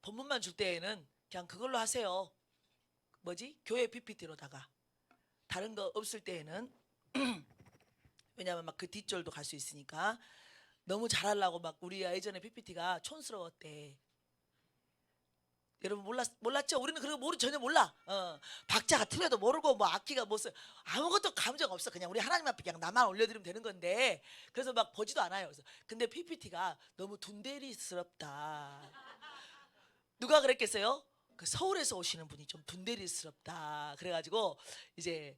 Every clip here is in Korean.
본문만 줄 때에는 그냥 그걸로 하세요. 뭐지? 교회 PPT로다가. 다른 거 없을 때에는 왜냐하면 막 그 뒷절도 갈 수 있으니까. 너무 잘하려고 막 우리 예전에 PPT가 촌스러웠대. 여러분 몰랐죠? 우리는 그런 거 전혀 몰라. 박자가 틀려도 모르고 뭐 악기가 무슨 아무것도 감정 없어. 그냥 우리 하나님 앞에 그냥 나만 올려드리면 되는 건데 그래서 막 보지도 않아요. 그래서 근데 PPT가 너무 둔대리스럽다. 누가 그랬겠어요? 그 서울에서 오시는 분이 좀 둔대리스럽다. 그래가지고 이제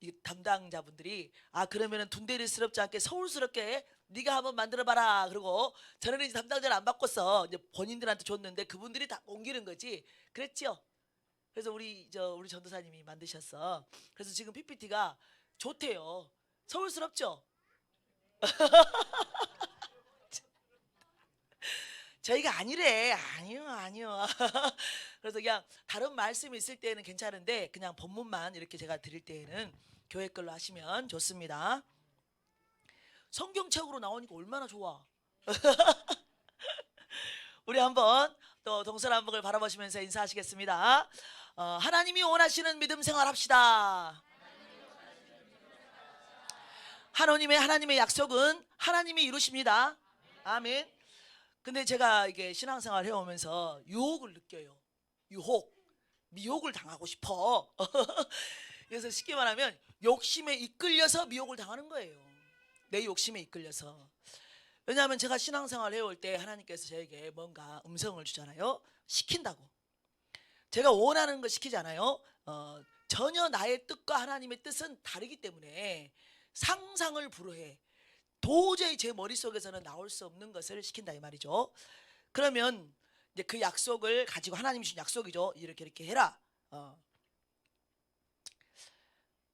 이 담당자분들이 그러면은 둔대리스럽지 않게 서울스럽게 네가 한번 만들어봐라. 그리고 저는 이제 담당자를 안 바꿨어. 이제 본인들한테 줬는데 그분들이 다 옮기는 거지. 그랬죠? 그래서 우리 전도사님이 만드셨어. 그래서 지금 PPT가 좋대요. 서울스럽죠? 저희가 아니래. 아니요, 아니요. 그래서 그냥 다른 말씀이 있을 때는 괜찮은데 그냥 본문만 이렇게 제가 드릴 때에는 교회 걸로 하시면 좋습니다. 성경책으로 나오니까 얼마나 좋아. 우리 한번 또 동서남북을 바라보시면서 인사하시겠습니다. 하나님이 원하시는 믿음 생활합시다. 하나님의 약속은 하나님이 이루십니다. 아멘. 근데 제가 이게 신앙생활 해오면서 유혹을 느껴요. 미혹을 당하고 싶어. 그래서 쉽게 말하면 욕심에 이끌려서 미혹을 당하는 거예요. 내 욕심에 이끌려서. 왜냐하면 제가 신앙생활 해올 때 하나님께서 저에게 뭔가 음성을 주잖아요. 시킨다고. 제가 원하는 거 시키잖아요. 전혀 나의 뜻과 하나님의 뜻은 다르기 때문에 상상을 불허해. 도저히 제 머릿속에서는 나올 수 없는 것을 시킨다 이 말이죠. 그러면 이제 그 약속을 가지고 하나님이 주신 약속이죠. 이렇게 해라.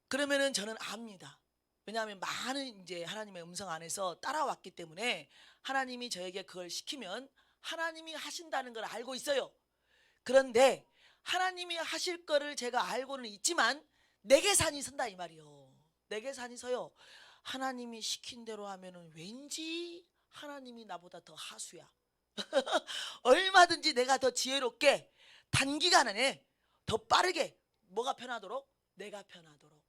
그러면은 저는 압니다. 왜냐하면 많은 이제 하나님의 음성 안에서 따라왔기 때문에 하나님이 저에게 그걸 시키면 하나님이 하신다는 걸 알고 있어요. 그런데 하나님이 하실 거를 제가 알고는 있지만 내 계산이 선다 이 말이요. 내 계산이 서요. 하나님이 시킨 대로 하면은 왠지 하나님이 나보다 더 하수야. 얼마든지 내가 더 지혜롭게 단기간 안에 더 빠르게 뭐가 편하도록? 내가 편하도록.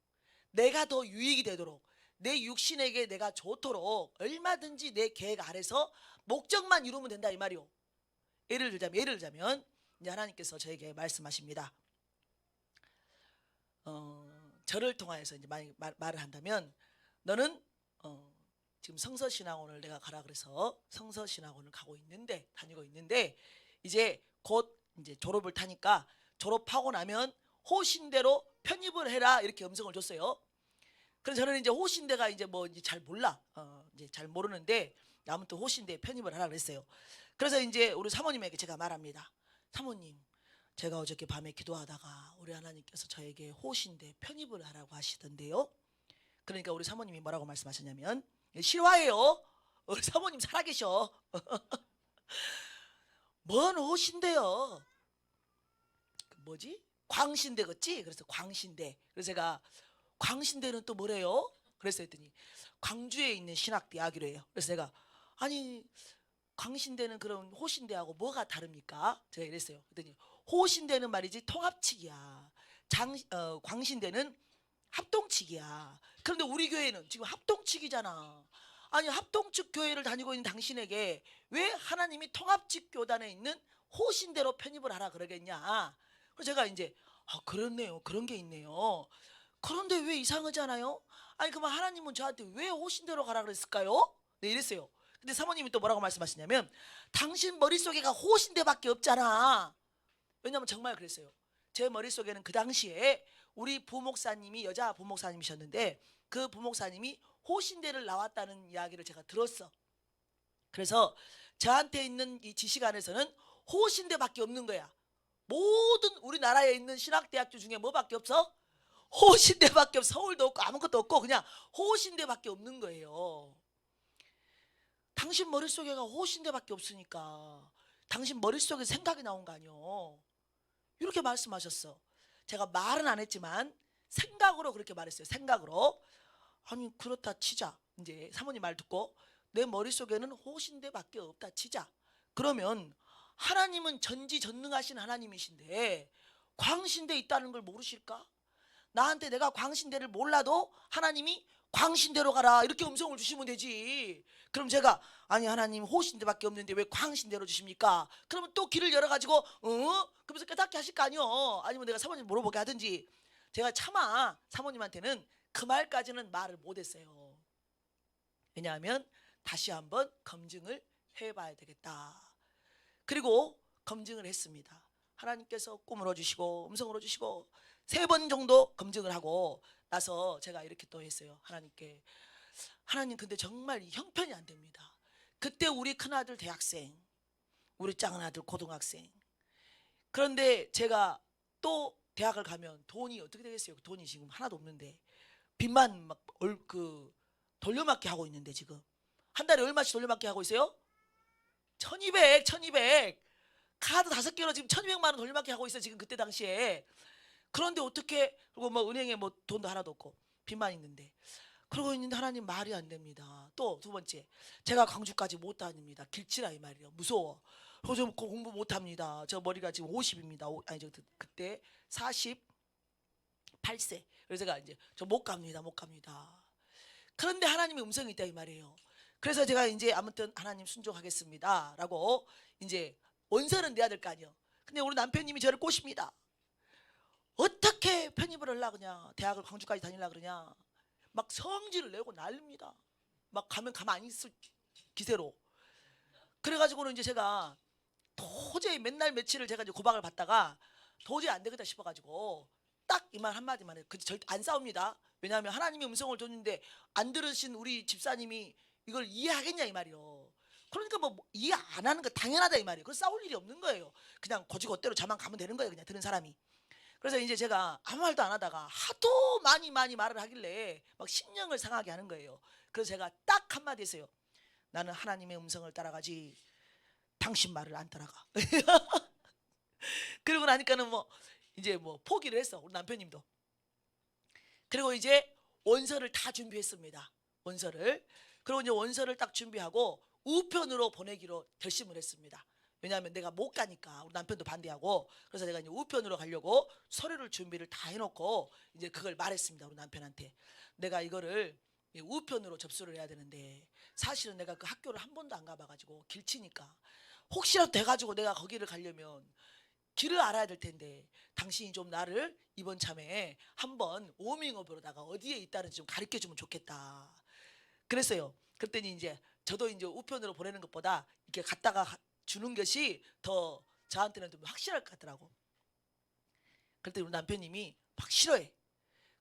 내가 더 유익이 되도록. 내 육신에게 내가 좋도록 얼마든지 내 계획 아래서 목적만 이루면 된다 이 말이요. 예를 들자면 이제 하나님께서 저에게 말씀하십니다. 저를 통하여서 이제 말을 한다면 너는 지금 성서신학원을 내가 가라 그래서 성서신학원을 다니고 있는데 이제 곧 이제 졸업을 타니까 졸업하고 나면 호신대로 편입을 해라 이렇게 음성을 줬어요. 그래서 저는 이제 호신대가 이제 뭐 이제 잘 몰라. 이제 잘 모르는데 아무튼 호신대에 편입을 하라 그랬어요. 그래서 이제 우리 사모님에게 제가 말합니다. 사모님, 제가 어저께 밤에 기도하다가 우리 하나님께서 저에게 호신대 편입을 하라고 하시던데요. 그러니까 우리 사모님이 뭐라고 말씀하셨냐면 실화예요. 우리 사모님 살아계셔. 뭔 호신대요? 뭐지? 광신대 같지? 그래서 광신대. 그래서 제가 광신대는 또 뭐래요? 그래서 했더니 광주에 있는 신학대학이래요. 그래서 제가 아니 광신대는 그럼 호신대하고 뭐가 다릅니까? 제가 이랬어요. 그랬더니 호신대는 말이지 통합칙이야. 광신대는 합동칙이야. 그런데 우리 교회는 지금 합동칙이잖아. 아니 합동칙 교회를 다니고 있는 당신에게 왜 하나님이 통합칙 교단에 있는 호신대로 편입을 하라 그러겠냐. 그래서 제가 이제 그렇네요. 그런 게 있네요. 그런데 왜 이상하잖아요? 아니 그러면 하나님은 저한테 왜 호신대로 가라 그랬을까요? 네 이랬어요. 근데 사모님이 또 뭐라고 말씀하시냐면 당신 머릿속에가 호신대밖에 없잖아. 왜냐면 정말 그랬어요. 제 머릿속에는 그 당시에 우리 부목사님이 여자 부목사님이셨는데 그 부목사님이 호신대를 나왔다는 이야기를 제가 들었어. 그래서 저한테 있는 이 지식 안에서는 호신대밖에 없는 거야. 모든 우리나라에 있는 신학대학교 중에 뭐밖에 없어? 호신대밖에 없어. 서울도 없고 아무것도 없고 그냥 호신대밖에 없는 거예요. 당신 머릿속에가 호신대밖에 없으니까 당신 머릿속에 생각이 나온 거 아니요. 이렇게 말씀하셨어. 제가 말은 안 했지만 생각으로 그렇게 말했어요. 생각으로. 아니 그렇다 치자. 이제 사모님 말 듣고 내 머릿속에는 호신대밖에 없다 치자. 그러면 하나님은 전지전능하신 하나님이신데 광신대에 있다는 걸 모르실까? 나한테 내가 광신대를 몰라도 하나님이 광신대로 가라 이렇게 음성을 주시면 되지. 그럼 제가 아니 하나님 호신대밖에 없는데 왜 광신대로 주십니까? 그러면 또 길을 열어가지고 그러면서 깨닫게 하실 거 아니요. 아니면 내가 사모님 물어보게 하든지. 제가 차마 사모님한테는 그 말까지는 말을 못했어요. 왜냐하면 다시 한번 검증을 해봐야 되겠다. 그리고 검증을 했습니다. 하나님께서 꿈으로 주시고 음성으로 주시고 3번 정도 검증을 하고 나서 제가 이렇게 또 했어요. 하나님께 하나님 근데 정말 형편이 안 됩니다. 그때 우리 큰아들 대학생, 우리 작은아들 고등학생. 그런데 제가 또 대학을 가면 돈이 어떻게 되겠어요? 돈이 지금 하나도 없는데 빚만 막 돌려막기 하고 있는데 지금 한 달에 얼마씩 돌려막기 하고 있어요? 1200 카드 5개로 지금 1200만 원 돌려막기 하고 있어요. 지금 그때 당시에. 그런데 어떻게 그리고 뭐 은행에 뭐 돈도 하나도 없고 빚만 있는데 그러고 있는데 하나님 말이 안 됩니다. 또 2번째 제가 광주까지 못 다닙니다. 길치라 이 말이에요. 무서워. 그래서 공부 못 합니다. 저 머리가 지금 50입니다. 아니 저 그때 48세. 그래서 제가 이제 저 못 갑니다. 못 갑니다. 그런데 하나님의 음성이 있다 이 말이에요. 그래서 제가 이제 아무튼 하나님 순종하겠습니다 라고 이제 원서는 내야 될 거 아니에요. 근데 우리 남편님이 저를 꼬십니다. 어떻게 편입을 하려고 그러냐, 대학을 광주까지 다니려고 그러냐, 막 성질을 내고 난립니다. 막 가면 가만히 있을 기세로. 그래가지고는 이제 제가 도저히 맨날 며칠을 제가 이제 고박을 받다가 도저히 안 되겠다 싶어가지고 딱 이 말 한마디만 해요. 절대 안 싸웁니다. 왜냐하면 하나님의 음성을 줬는데 안 들으신 우리 집사님이 이걸 이해하겠냐 이 말이요. 그러니까 뭐 이해 안 하는 거 당연하다 이 말이에요. 그래서 싸울 일이 없는 거예요. 그냥 고지고대로 저만 가면 되는 거예요. 그냥 들은 사람이. 그래서 이제 제가 아무 말도 안 하다가 하도 많이 말을 하길래 막 심령을 상하게 하는 거예요. 그래서 제가 딱 한마디 했어요. 나는 하나님의 음성을 따라가지 당신 말을 안 따라가. 그러고 나니까는 뭐 이제 뭐 포기를 했어. 우리 남편님도. 그리고 이제 원서를 다 준비했습니다. 원서를. 그리고 이제 원서를 딱 준비하고 우편으로 보내기로 결심을 했습니다. 왜냐하면 내가 못 가니까 우리 남편도 반대하고. 그래서 내가 이제 우편으로 가려고 서류를 준비를 다 해놓고 이제 그걸 말했습니다. 우리 남편한테 내가 이거를 우편으로 접수를 해야 되는데 사실은 내가 그 학교를 한 번도 안 가봐가지고 길치니까 혹시라도 돼가지고 내가 거기를 가려면 길을 알아야 될 텐데 당신이 좀 나를 이번 참에 한번 워밍업으로다가 어디에 있다는지 좀 가르쳐 주면 좋겠다. 그랬어요. 그랬더니 이제 저도 이제 우편으로 보내는 것보다 이렇게 갖다가 주는 것이 더 저한테는 좀 확실할 것 같더라고. 그랬더니 우리 남편님이 막 싫어해.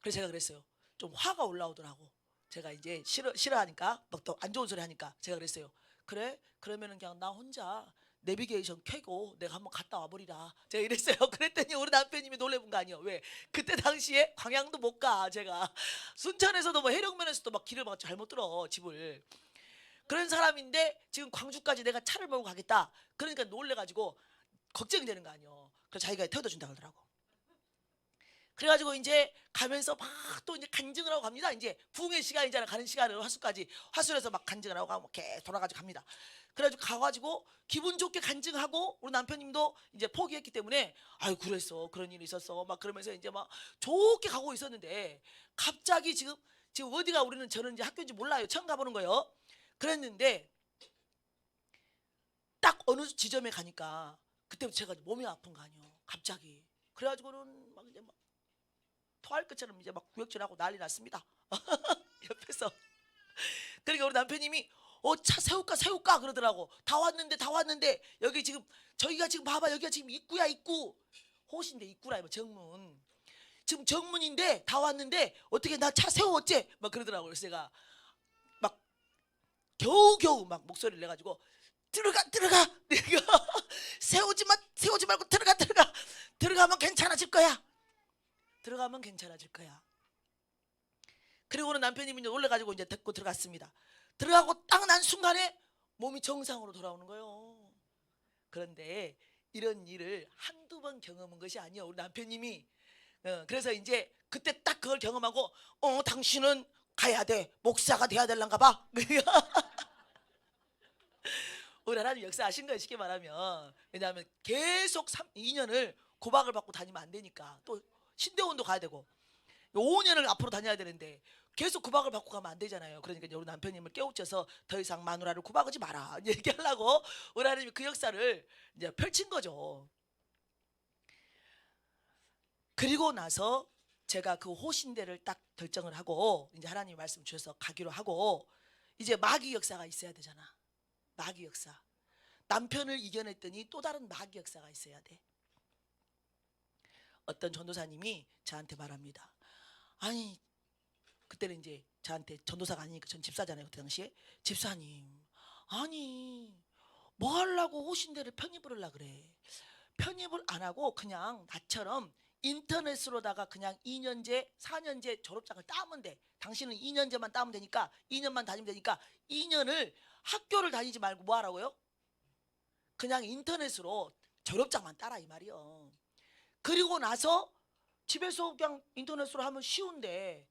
그래서 제가 그랬어요. 좀 화가 올라오더라고. 제가 이제 싫어하니까 막 또 안 좋은 소리 하니까 제가 그랬어요. 그래? 그러면은 그냥 나 혼자 내비게이션 켜고 내가 한번 갔다 와버리라. 제가 이랬어요. 그랬더니 우리 남편님이 놀래본 거 아니에요. 왜? 그때 당시에 광양도 못 가. 제가 순천에서도 뭐 해령면에서도 막 길을 막 잘못 들어 집을. 그런 사람인데 지금 광주까지 내가 차를 몰고 가겠다. 그러니까 놀래가지고 걱정이 되는 거 아니에요. 그래서 자기가 태워다 준다 그러더라고. 그래가지고 이제 가면서 막 또 이제 간증을 하고 갑니다. 이제 부흥의 시간이잖아. 가는 시간을 화수까지 화수에서 막 간증을 하고 가고 이렇게 돌아가지고 갑니다. 그래가지고 가가지고 기분 좋게 간증하고 우리 남편님도 이제 포기했기 때문에 아유 그랬어 그런 일이 있었어 막 그러면서 이제 막 좋게 가고 있었는데 갑자기 지금 어디가 우리는 저는 이제 학교인지 몰라요. 처음 가보는 거예요. 그랬는데 딱 어느 지점에 가니까 그때부터 제가 몸이 아픈 거 아니에요. 갑자기. 그래가지고는 막 이제 막 토할 것처럼 이제 막 구역질하고 난리 났습니다. 옆에서. 그러니까 우리 남편님이 차 세울까 그러더라고. 다 왔는데 여기 지금 저희가 지금 봐봐 여기가 지금 입구야 입구. 호신대 입구라 뭐 정문. 지금 정문인데 다 왔는데 어떻게 나 차 세워 어째? 막 그러더라고요. 그래서 제가 막 겨우겨우 막 목소리를 내가지고 들어가 내가 세우지 말고 들어가면 괜찮아질 거야. 그리고는 남편님이 이제 놀래가지고 이제 데리고 들어갔습니다. 들어가고 딱 난 순간에 몸이 정상으로 돌아오는 거예요. 그런데 이런 일을 한두 번 경험한 것이 아니에요. 우리 남편님이. 그래서 이제 그때 딱 그걸 경험하고 당신은 가야 돼. 목사가 돼야 될란가 봐. 우리 하나님 역사하신 거예요, 쉽게 말하면. 왜냐하면 계속 2년을 구박을 받고 다니면 안 되니까. 또 신대원도 가야 되고 5년을 앞으로 다녀야 되는데 계속 구박을 받고 가면 안 되잖아요. 그러니까 우리 남편님을 깨우쳐서 더 이상 마누라를 구박하지 마라 얘기하려고 우리 하나님이 그 역사를 이제 펼친 거죠. 그리고 나서 제가 그 호신대를 딱 결정을 하고 이제 하나님이 말씀 주셔서 가기로 하고, 이제 마귀 역사가 있어야 되잖아. 마귀 역사. 남편을 이겨냈더니 또 다른 마귀 역사가 있어야 돼. 어떤 전도사님이 저한테 말합니다. 아니, 그때는 이제 저한테 전도사가 아니니까 전 집사잖아요. 그때 당시에. 집사님, 아니 뭐 하려고 호신대를 편입을 하려 그래. 편입을 안 하고 그냥 나처럼 인터넷으로다가 그냥 2년제 4년제 졸업장을 따면 돼. 당신은 2년제만 따면 되니까 2년만 다니면 되니까 2년을 학교를 다니지 말고 뭐 하라고요? 그냥 인터넷으로 졸업장만 따라 이 말이요. 그리고 나서 집에서 그냥 인터넷으로 하면 쉬운데,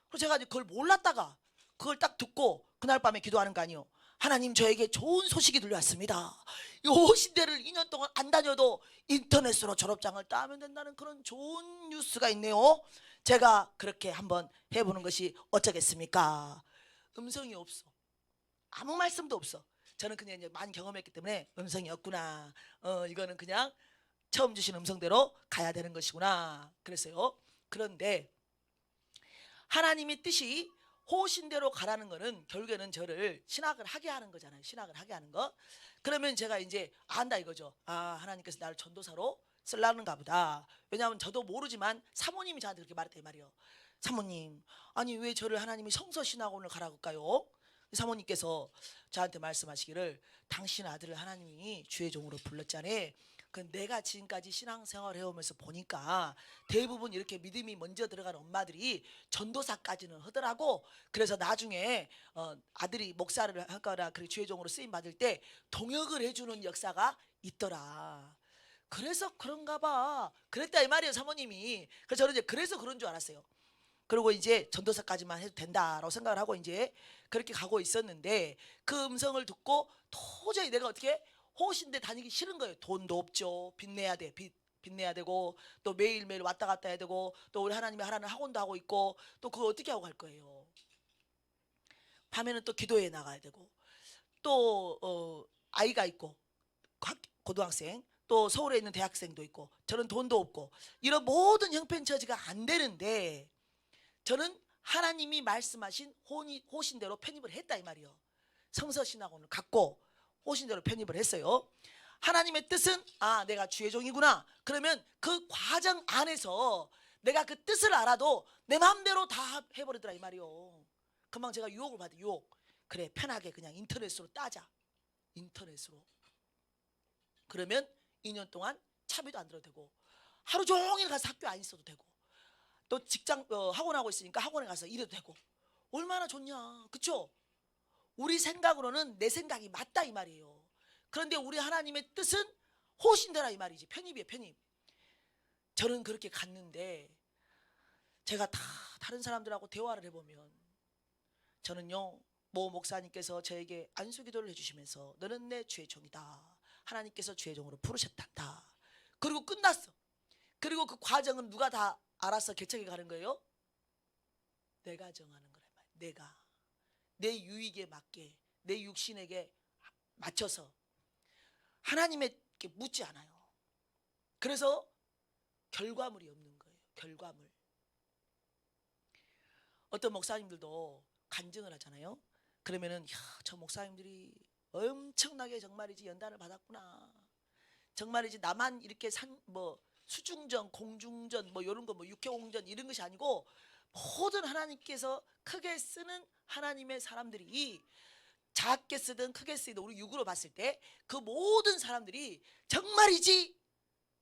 그래서 제가 이제 그걸 몰랐다가 그걸 딱 듣고 그날 밤에 기도하는 거 아니에요. 하나님, 저에게 좋은 소식이 들려왔습니다. 이 호신대를 2년 동안 안 다녀도 인터넷으로 졸업장을 따면 된다는 그런 좋은 뉴스가 있네요. 제가 그렇게 한번 해보는 것이 어쩌겠습니까? 음성이 없어. 아무 말씀도 없어. 저는 그냥 이제 많이 경험했기 때문에 음성이 없구나. 이거는 그냥 처음 주신 음성대로 가야 되는 것이구나 그랬어요. 그런데 하나님의 뜻이 호신대로 가라는 거는 결국에는 저를 신학을 하게 하는 거잖아요. 신학을 하게 하는 거. 그러면 제가 이제 안다 이거죠. 아, 하나님께서 나를 전도사로 쓰려는가 보다. 왜냐하면 저도 모르지만 사모님이 저한테 그렇게 말했단 말이에요. 사모님, 아니 왜 저를 하나님이 성서신학원을 가라고 할까요? 사모님께서 저한테 말씀하시기를, 당신 아들을 하나님이 주의 종으로 불렀잖아요. 그 내가 지금까지 신앙생활을 해오면서 보니까 대부분 이렇게 믿음이 먼저 들어간 엄마들이 전도사까지는 하더라고. 그래서 나중에 아들이 목사를 하거나 그 주의 종으로 쓰임 받을 때 동역을 해주는 역사가 있더라. 그래서 그런가 봐. 그랬다 이 말이에요, 사모님이. 그래서 저는 이제 그래서 그런 줄 알았어요. 그리고 이제 전도사까지만 해도 된다라고 생각을 하고 이제 그렇게 가고 있었는데, 그 음성을 듣고 도저히 내가 어떻게 호신대 다니기 싫은 거예요. 돈도 없죠. 빚내야 돼. 빚내야 되고, 또 매일매일 왔다 갔다 해야 되고, 또 우리 하나님이 하라는 학원도 하고 있고, 또 그거 어떻게 하고 갈 거예요. 밤에는 또 기도회 나가야 되고, 또 아이가 있고, 고등학생, 또 서울에 있는 대학생도 있고, 저는 돈도 없고, 이런 모든 형편처지가 안 되는데 저는 하나님이 말씀하신 호신대로 편입을 했다 이 말이요. 성서신학원을 갖고 호신대로 편입을 했어요. 하나님의 뜻은 내가 주의 종이구나. 그러면 그 과정 안에서 내가 그 뜻을 알아도 내 마음대로 다 해버리더라 이 말이요. 금방 제가 유혹을 받아. 유혹. 그래, 편하게 그냥 인터넷으로 따자. 인터넷으로. 그러면 2년 동안 차비도 안 들어도 되고, 하루 종일 가서 학교 안 있어도 되고, 또 직장 학원하고 있으니까 학원에 가서 일해도 되고, 얼마나 좋냐. 그쵸? 우리 생각으로는 내 생각이 맞다 이 말이에요. 그런데 우리 하나님의 뜻은 호신대라 이 말이지. 편입이에요, 편입. 저는 그렇게 갔는데, 제가 다른 사람들하고 대화를 해보면, 저는요, 모 목사님께서 저에게 안수기도를 해주시면서 너는 내 주의 종이다. 하나님께서 주의 종으로 부르셨단다. 그리고 끝났어. 그리고 그 과정은 누가 다 알아서 개척해 가는 거예요? 내가 정하는 거란 말이야. 내가 내 유익에 맞게, 내 육신에게 맞춰서 하나님에게 묻지 않아요. 그래서 결과물이 없는 거예요. 결과물. 어떤 목사님들도 간증을 하잖아요. 그러면은 저 목사님들이 엄청나게 정말이지 연단을 받았구나. 정말이지 나만 이렇게 수중전, 공중전 이런 거 육해공전 이런 것이 아니고, 모든 하나님께서 크게 쓰는 하나님의 사람들이 작게 쓰든 크게 쓰든 우리 육으로 봤을 때 그 모든 사람들이 정말이지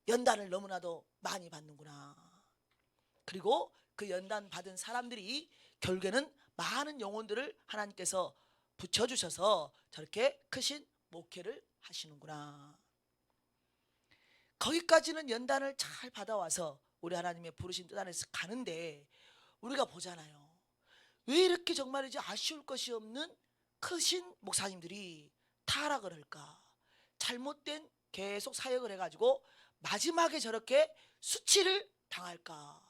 연단을 너무나도 많이 받는구나. 그리고 그 연단 받은 사람들이 결국에는 많은 영혼들을 하나님께서 붙여주셔서 저렇게 크신 목회를 하시는구나. 거기까지는 연단을 잘 받아와서 우리 하나님의 부르신 뜻 안에서 가는데, 우리가 보잖아요. 왜 이렇게 정말이지 아쉬울 것이 없는 크신 목사님들이 타락을 할까? 잘못된 계속 사역을 해가지고 마지막에 저렇게 수치를 당할까?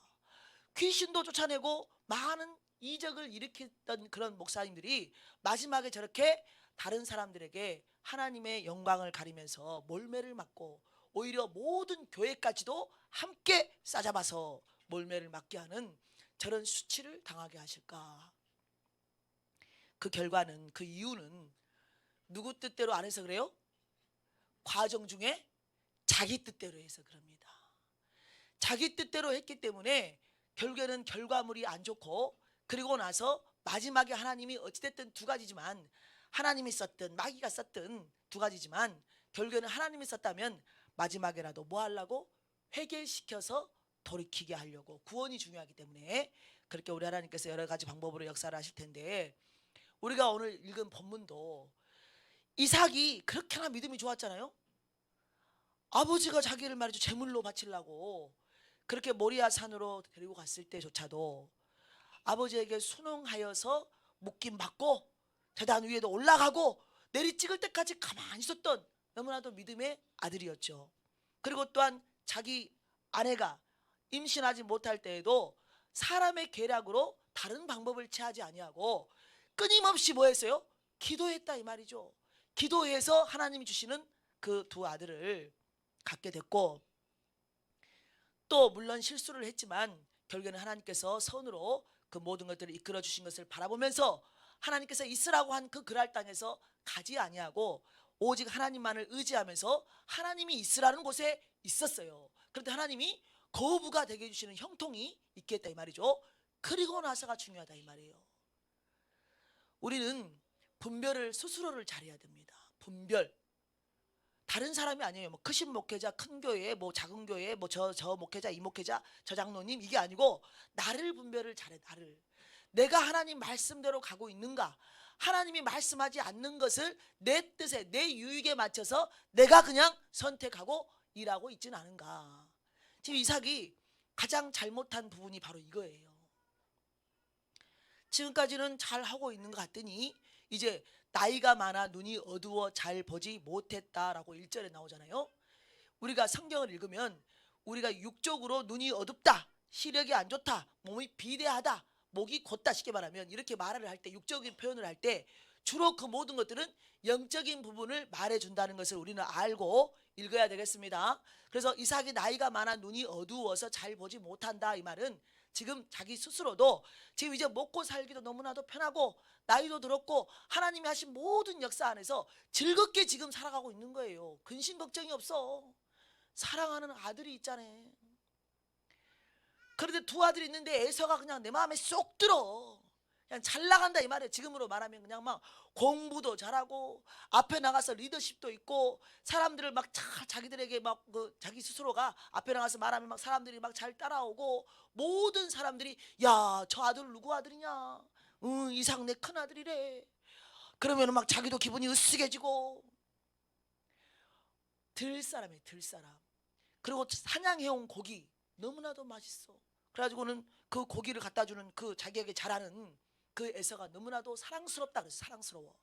귀신도 쫓아내고 많은 이적을 일으켰던 그런 목사님들이 마지막에 저렇게 다른 사람들에게 하나님의 영광을 가리면서 몰매를 맞고 오히려 모든 교회까지도 함께 싸잡아서 몰매를 맞게 하는 저런 수치를 당하게 하실까? 그 결과는, 그 이유는 누구 뜻대로 안 해서 그래요? 과정 중에 자기 뜻대로 해서 그럽니다. 자기 뜻대로 했기 때문에 결국에는 결과물이 안 좋고, 그리고 나서 마지막에 하나님이 어찌됐든 두 가지지만, 하나님이 썼든 마귀가 썼든 두 가지지만 결국에는 하나님이 썼다면 마지막에라도 뭐 하려고? 회개시켜서 돌이키게 하려고. 구원이 중요하기 때문에 그렇게 우리 하나님께서 여러 가지 방법으로 역사를 하실 텐데, 우리가 오늘 읽은 본문도 이삭이 그렇게나 믿음이 좋았잖아요. 아버지가 자기를 말이죠 제물로 바치려고 그렇게 모리아 산으로 데리고 갔을 때조차도 아버지에게 순응하여서 묶임 받고 제단 위에도 올라가고 내리 찍을 때까지 가만히 있었던 너무나도 믿음의 아들이었죠. 그리고 또한 자기 아내가 임신하지 못할 때에도 사람의 계략으로 다른 방법을 취하지 아니하고 끊임없이 뭐 했어요? 기도했다 이 말이죠. 기도해서 하나님이 주시는 그 두 아들을 갖게 됐고, 또 물론 실수를 했지만 결국에는 하나님께서 선으로 그 모든 것들을 이끌어 주신 것을 바라보면서 하나님께서 있으라고 한 그 그랄 땅에서 가지 아니하고 오직 하나님만을 의지하면서 하나님이 있으라는 곳에 있었어요. 그런데 하나님이 거부가 되게 해주시는 형통이 있겠다 이 말이죠. 그리고 나서가 중요하다 이 말이에요. 우리는 분별을 스스로를 잘해야 됩니다. 분별. 다른 사람이 아니에요. 뭐 크신 목회자, 큰 교회, 뭐 작은 교회, 뭐 저 목회자, 이 목회자, 저 장로님, 이게 아니고 나를 분별을 잘해. 나를. 내가 하나님 말씀대로 가고 있는가? 하나님이 말씀하지 않는 것을 내 뜻에, 내 유익에 맞춰서 내가 그냥 선택하고 일하고 있지는 않은가? 지금 이삭이 가장 잘못한 부분이 바로 이거예요. 지금까지는 잘 하고 있는 것 같더니 이제 나이가 많아 눈이 어두워 잘 보지 못했다라고 1절에 나오잖아요. 우리가 성경을 읽으면 우리가 육적으로 눈이 어둡다, 시력이 안 좋다, 몸이 비대하다, 목이 곧다, 쉽게 말하면 이렇게 말을 할 때, 육적인 표현을 할 때 주로 그 모든 것들은 영적인 부분을 말해준다는 것을 우리는 알고 읽어야 되겠습니다. 그래서 이삭이 나이가 많아 눈이 어두워서 잘 보지 못한다 이 말은 지금 자기 스스로도 지금 이제 먹고 살기도 너무나도 편하고 나이도 들었고 하나님이 하신 모든 역사 안에서 즐겁게 지금 살아가고 있는 거예요. 근심 걱정이 없어. 사랑하는 아들이 있잖아요. 그런데 두 아들이 있는데 에서가 그냥 내 마음에 쏙 들어. 그냥 잘 나간다 이 말이에요. 지금으로 말하면 그냥 막 공부도 잘하고 앞에 나가서 리더십도 있고 사람들을 막 자기들에게 막 그 자기 스스로가 앞에 나가서 말하면 막 사람들이 막 잘 따라오고 모든 사람들이 야, 저 아들 누구 아들이냐? 이삭 내 큰 아들이래. 그러면 막 자기도 기분이 으쓱해지고 들 사람이에요. 들 사람. 그리고 사냥해온 고기 너무나도 맛있어. 그래가지고는 그 고기를 갖다 주는 그 자기에게 잘하는 그 에서가 너무나도 사랑스럽다 그래서 사랑스러워.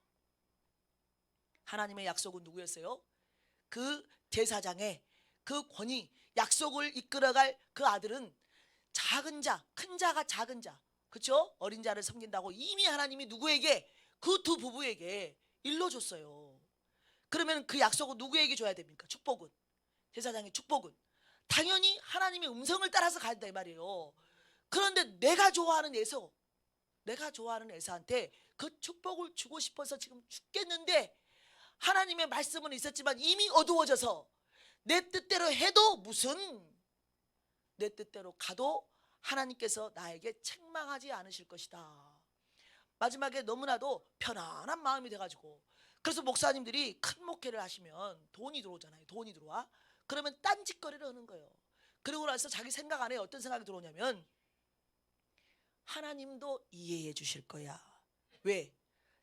하나님의 약속은 누구였어요? 그 제사장의 그 권위, 약속을 이끌어갈 그 아들은 작은 자, 큰 자가 작은 자, 그렇죠? 어린 자를 섬긴다고 이미 하나님이 누구에게? 그 두 부부에게 일러줬어요. 그러면 그 약속은 누구에게 줘야 됩니까? 축복은, 제사장의 축복은 당연히 하나님의 음성을 따라서 가야 된다 이 말이에요. 그런데 내가 좋아하는 에서한테 그 축복을 주고 싶어서 지금 죽겠는데 하나님의 말씀은 있었지만 이미 어두워져서 내 뜻대로 해도 무슨, 내 뜻대로 가도 하나님께서 나에게 책망하지 않으실 것이다. 마지막에 너무나도 편안한 마음이 돼가지고, 그래서 목사님들이 큰 목회를 하시면 돈이 들어오잖아요. 돈이 들어와. 그러면 딴짓거리를 하는 거예요. 그러고 나서 자기 생각 안에 어떤 생각이 들어오냐면 하나님도 이해해 주실 거야. 왜?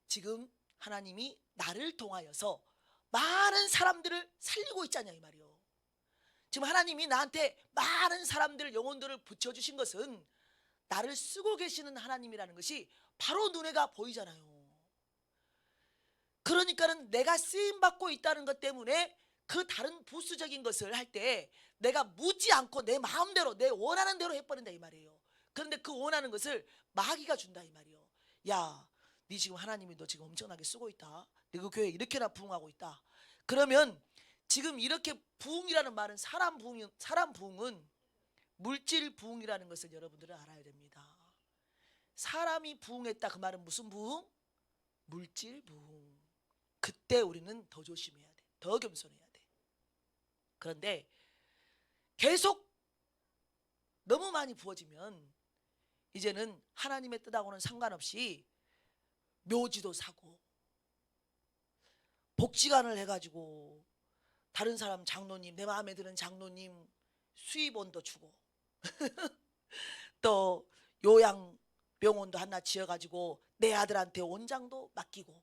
지금 하나님이 나를 통하여서 많은 사람들을 살리고 있잖냐 이 말이요. 지금 하나님이 나한테 많은 사람들, 영혼들을 붙여주신 것은 나를 쓰고 계시는 하나님이라는 것이 바로 눈에가 보이잖아요. 그러니까는 내가 쓰임 받고 있다는 것 때문에 그 다른 부수적인 것을 할 때 내가 묻지 않고 내 마음대로 내 원하는 대로 해버린다 이 말이에요. 그런데 그 원하는 것을 마귀가 준다 이 말이에요. 야, 네 지금 하나님이 너 지금 엄청나게 쓰고 있다. 네 그 교회 이렇게나 부흥하고 있다. 그러면 지금 이렇게 부흥이라는 말은 사람 부흥은 물질 부흥이라는 것을 여러분들은 알아야 됩니다. 사람이 부흥했다 그 말은 무슨 부흥? 물질 부흥. 그때 우리는 더 조심해야 돼. 더 겸손해야 돼. 그런데 계속 너무 많이 부어지면 이제는 하나님의 뜻하고는 상관없이 묘지도 사고 복지관을 해가지고 다른 사람 장로님, 내 마음에 드는 장로님 수입원도 주고 또 요양병원도 하나 지어가지고 내 아들한테 원장도 맡기고,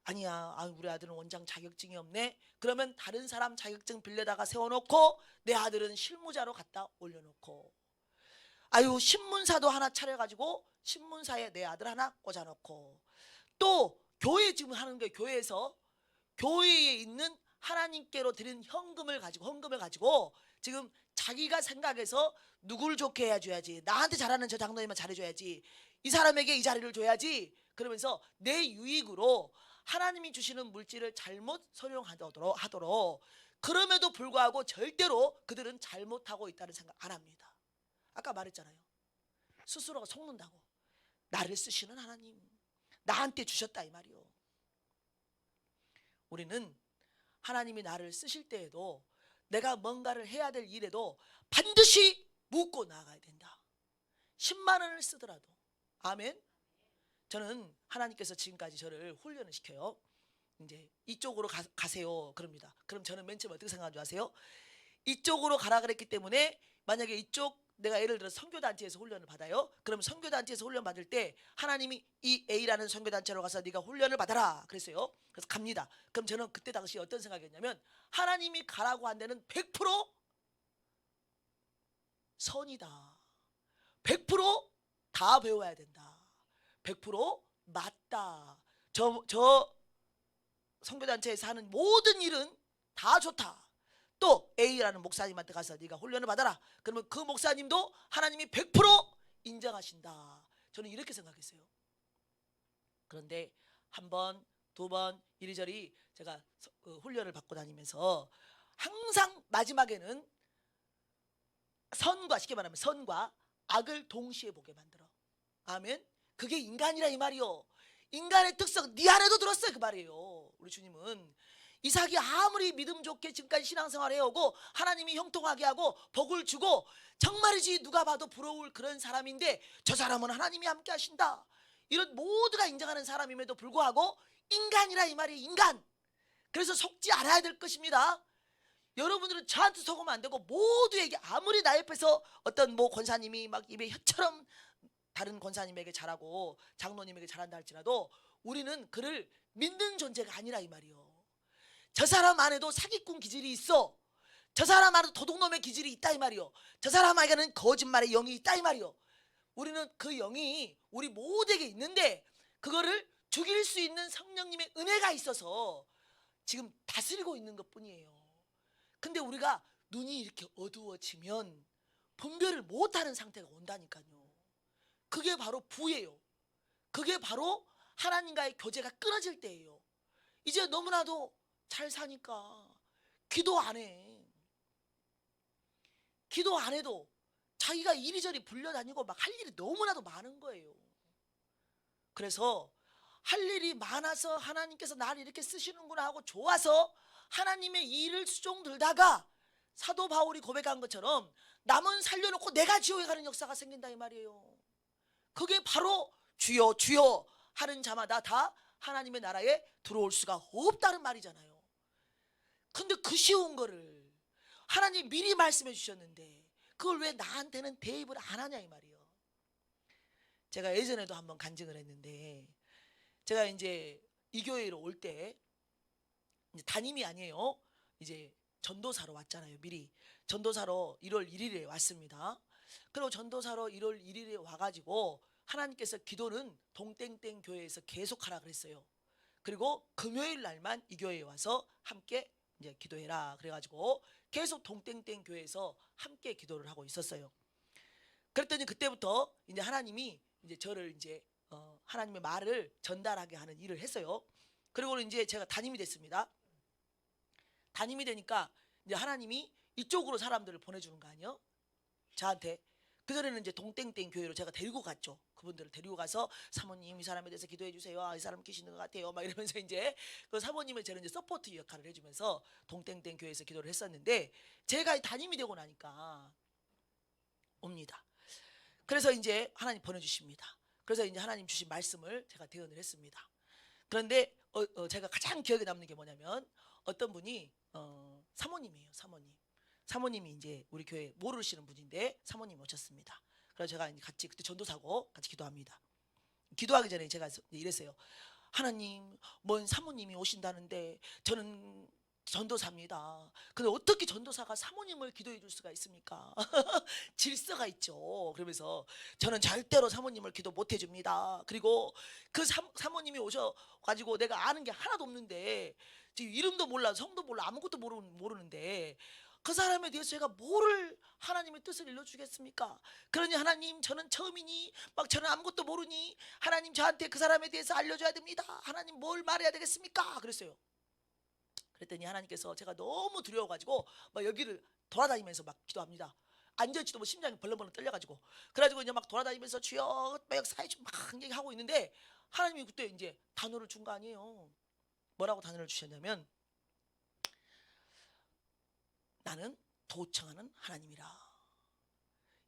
아니야, 우리 아들은 원장 자격증이 없네. 그러면 다른 사람 자격증 빌려다가 세워놓고 내 아들은 실무자로 갖다 올려놓고, 아유 신문사도 하나 차려가지고 신문사에 내 아들 하나 꽂아놓고, 또 교회 지금 하는 게 교회에서 교회에 있는 하나님께로 드린 헌금을 가지고 지금 자기가 생각해서 누굴 좋게 해줘야지, 나한테 잘하는 저 장로님만 잘해줘야지, 이 사람에게 이 자리를 줘야지, 그러면서 내 유익으로 하나님이 주시는 물질을 잘못 선용하도록 그럼에도 불구하고 절대로 그들은 잘못하고 있다는 생각 안 합니다. 아까 말했잖아요. 스스로가 속는다고. 나를 쓰시는 하나님 나한테 주셨다 이 말이요. 우리는 하나님이 나를 쓰실 때에도 내가 뭔가를 해야 될 일에도 반드시 묻고 나아가야 된다. 10만 원을 쓰더라도. 아멘. 저는 하나님께서 지금까지 저를 훈련을 시켜요. 이제 이쪽으로 가세요 그럽니다. 그럼 저는 맨 처음에 어떻게 생각하는 줄 아세요? 이쪽으로 가라 그랬기 때문에 만약에 이쪽 내가 예를 들어 선교단체에서 훈련을 받아요. 그럼 선교단체에서 훈련 받을 때 하나님이 이 A라는 선교단체로 가서 네가 훈련을 받아라 그랬어요. 그래서 갑니다. 그럼 저는 그때 당시 어떤 생각이었냐면, 하나님이 가라고 한 데는 100% 선이다. 100%다 배워야 된다. 100% 맞다. 저 선교단체에서 하는 모든 일은 다 좋다. 또 A라는 목사님한테 가서 네가 훈련을 받아라. 그러면 그 목사님도 하나님이 100% 인정하신다. 저는 이렇게 생각했어요. 그런데 한 번, 두 번 이리저리 제가 훈련을 받고 다니면서 항상 마지막에는 쉽게 말하면 선과 악을 동시에 보게 만들어. 아멘. 그게 인간이라 이 말이요. 인간의 특성 네 안에도 들었어요 그 말이에요. 우리 주님은 이삭이 아무리 믿음 좋게 지금까지 신앙생활 해오고 하나님이 형통하게 하고 복을 주고 정말이지 누가 봐도 부러울 그런 사람인데, 저 사람은 하나님이 함께 하신다 이런 모두가 인정하는 사람임에도 불구하고 인간이라 이 말이 인간. 그래서 속지 않아야 될 것입니다. 여러분들은 저한테 속으면 안 되고, 모두에게 아무리 나 옆에서 어떤 뭐 권사님이 막 입에 혀처럼 다른 권사님에게 잘하고 장로님에게 잘한다 할지라도 우리는 그를 믿는 존재가 아니라 이 말이요. 저 사람 안에도 사기꾼 기질이 있어. 저 사람 안에도 도둑놈의 기질이 있다 이 말이요. 저 사람에게는 거짓말의 영이 있다 이 말이요. 우리는 그 영이 우리 모두에게 있는데 그거를 죽일 수 있는 성령님의 은혜가 있어서 지금 다스리고 있는 것 뿐이에요. 근데 우리가 눈이 이렇게 어두워지면 분별을 못하는 상태가 온다니까요. 그게 바로 부예요. 그게 바로 하나님과의 교제가 끊어질 때예요. 이제 너무나도 잘 사니까 기도 안 해. 기도 안 해도 자기가 이리저리 불려다니고 막 할 일이 너무나도 많은 거예요. 그래서 할 일이 많아서 하나님께서 나를 이렇게 쓰시는구나 하고 좋아서 하나님의 일을 수종 들다가 사도 바울이 고백한 것처럼 남은 살려놓고 내가 지옥에 가는 역사가 생긴다 이 말이에요. 그게 바로 주여 주여 하는 자마다 다 하나님의 나라에 들어올 수가 없다는 말이잖아요. 근데 그 쉬운 거를 하나님 미리 말씀해 주셨는데 그걸 왜 나한테는 대입을 안 하냐 이 말이에요. 제가 예전에도 한번 간증을 했는데, 제가 이제 이 교회로 올 때 담임이 아니에요. 이제 전도사로 왔잖아요. 미리 전도사로 1월 1일에 왔습니다. 그리고 전도사로 1월 1일에 와가지고 하나님께서 기도는 동땡땡 교회에서 계속하라 그랬어요. 그리고 금요일 날만 이 교회에 와서 함께 이제 기도해라. 그래가지고 계속 동땡땡 교회에서 함께 기도를 하고 있었어요. 그랬더니 그때부터 이제 하나님이 이제 저를 이제 하나님의 말을 전달하게 하는 일을 했어요. 그리고 이제 제가 담임이 됐습니다. 담임이 되니까 이제 하나님이 이쪽으로 사람들을 보내주는 거 아니에요? 저한테. 그전에는 이제 동땡땡 교회로 제가 데리고 갔죠. 그분들을 데리고 가서 사모님 이 사람에 대해서 기도해 주세요. 아, 이 사람 계시는 것 같아요. 막 이러면서 이제 그 사모님을 저는 이제 서포트 역할을 해주면서 동땡땡 교회에서 기도를 했었는데 제가 담임이 되고 나니까 옵니다. 그래서 이제 하나님 보내주십니다. 그래서 이제 하나님 주신 말씀을 제가 대언을 했습니다. 그런데 제가 가장 기억에 남는 게 뭐냐면 어떤 분이 사모님이에요. 사모님이 이제 우리 교회 모르시는 분인데 사모님이 오셨습니다. 그래서 제가 같이 그때 전도사고 같이 기도합니다. 기도하기 전에 제가 이랬어요. 하나님, 뭔 사모님이 오신다는데 저는 전도사입니다. 근데 어떻게 전도사가 사모님을 기도해 줄 수가 있습니까? 질서가 있죠. 그러면서 저는 절대로 사모님을 기도 못 해줍니다. 그리고 그 사모님이 오셔가지고 내가 아는 게 하나도 없는데 지금 이름도 몰라, 성도 몰라, 아무것도 모르는데 그 사람에 대해서 제가 뭐를 하나님의 뜻을 일러주겠습니까? 그러니 하나님, 저는 처음이니 막 저는 아무것도 모르니 하나님 저한테 그 사람에 대해서 알려줘야 됩니다. 하나님 뭘 말해야 되겠습니까? 그랬어요. 그랬더니 하나님께서 제가 너무 두려워가지고 막 여기를 돌아다니면서 막 기도합니다. 앉아있지도 뭐 심장이 벌렁벌렁 떨려가지고 그래가지고 이제 막 돌아다니면서 주여 막 사회주 막 얘기하고 있는데 하나님이 그때 이제 단어를 준 거 아니에요. 뭐라고 단어를 주셨냐면 나는 도청하는 하나님이라.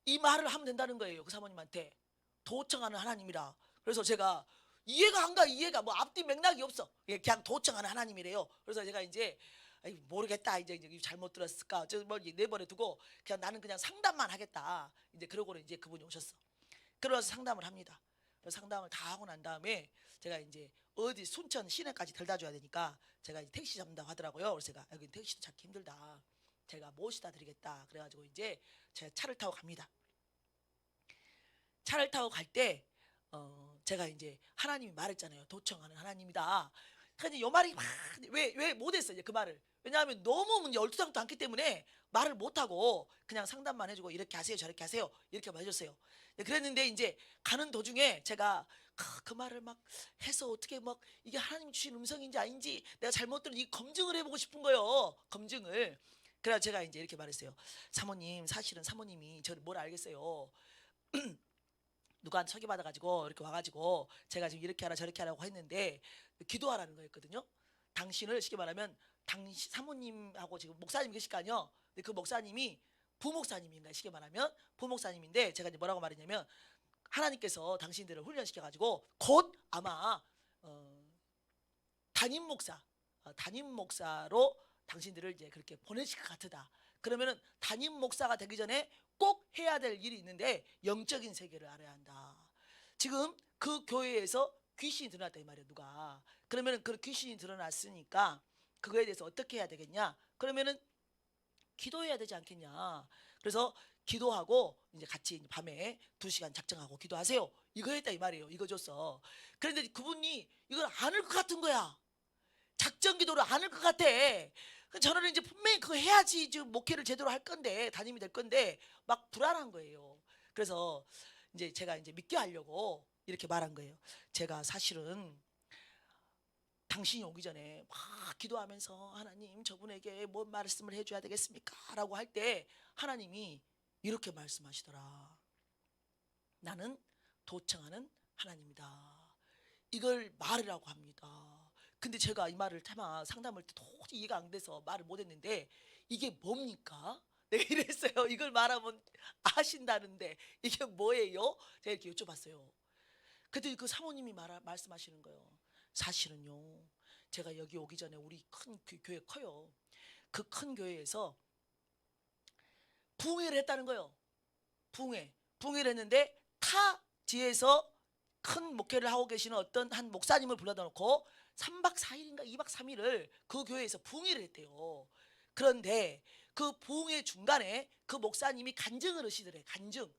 이 말을 하면 된다는 거예요. 그 사모님한테 도청하는 하나님이라. 그래서 제가 이해가 안 가. 이해가 뭐 앞뒤 맥락이 없어. 그냥 도청하는 하나님이래요. 그래서 제가 이제 모르겠다. 이제 잘못 들었을까. 뭐 내버려 두고 그냥 나는 그냥 상담만 하겠다. 이제 그러고는 이제 그분이 오셨어. 그러면서 상담을 합니다. 상담을 다 하고 난 다음에 제가 이제 어디 순천 시내까지 데려다 줘야 되니까 제가 이제 택시 잡는다고 하더라고요. 그래서 제가 여기 택시도 찾기 힘들다. 제가 모시다 드리겠다. 그래가지고 이제 제가 차를 타고 갑니다. 차를 타고 갈 때 제가 이제 하나님이 말했잖아요. 도청하는 하나님이다. 근데 이 말이 왜 못했어요. 이제 그 말을. 왜냐하면 너무 얼토당토 않기 때문에 말을 못하고 그냥 상담만 해주고 이렇게 하세요 저렇게 하세요 이렇게만 해줬어요. 그랬는데 이제 가는 도중에 제가 그 말을 막 해서 어떻게 막 이게 하나님 주신 음성인지 아닌지 내가 잘못 들은 이 검증을 해보고 싶은 거예요. 검증을. 그래서 제가 이제 이렇게 말했어요. 사모님, 사실은 사모님이 저를 뭘 알겠어요. 누구한테 소개받아가지고 이렇게 와가지고 제가 지금 이렇게 하라 저렇게 하라고 했는데 기도하라는 거였거든요. 당신을 쉽게 말하면 당신 사모님하고 지금 목사님 계실 거 아니요. 근데 그 목사님이 부목사님인가 쉽게 말하면 부목사님인데 제가 이제 뭐라고 말했냐면 하나님께서 당신들을 훈련시켜가지고 곧 아마 담임 목사로 당신들을 이제 그렇게 보내실 것 같다. 그러면은 담임 목사가 되기 전에 꼭 해야 될 일이 있는데 영적인 세계를 알아야 한다. 지금 그 교회에서 귀신이 드러났다 이 말이에요. 누가. 그러면은 그 귀신이 드러났으니까 그거에 대해서 어떻게 해야 되겠냐? 그러면은 기도해야 되지 않겠냐? 그래서 기도하고 이제 같이 밤에 2시간 작정하고 기도하세요. 이거 했다 이 말이에요. 이거 줬어. 그런데 그분이 이걸 안을 것 같은 거야. 작정 기도를 안을 것 같아. 저는 이제 분명히 그거 해야지 지금 목회를 제대로 할 건데 담임이 될 건데 막 불안한 거예요. 그래서 이제 제가 이제 믿게 하려고 이렇게 말한 거예요. 제가 사실은 당신이 오기 전에 막 기도하면서 하나님 저분에게 뭔 말씀을 해줘야 되겠습니까? 라고 할 때 하나님이 이렇게 말씀하시더라. 나는 도청하는 하나님이다. 이걸 말이라고 합니다. 근데 제가 이 말을 차마 상담할 때 도저히 이해가 안 돼서 말을 못 했는데 이게 뭡니까? 내가 이랬어요. 이걸 말하면 아신다는데 이게 뭐예요? 제가 이렇게 여쭤봤어요. 그때 그 사모님이 말씀하시는 거예요. 사실은요. 제가 여기 오기 전에 우리 큰 교회 커요. 그 큰 교회에서 부흥회를 했다는 거예요. 부흥회를 했는데 타지에서 큰 목회를 하고 계시는 어떤 한 목사님을 불러다 놓고 3박 4일인가 2박 3일을 그 교회에서 부흥회를 했대요. 그런데 그 부흥회 중간에 그 목사님이 간증을 하시더래. 간증.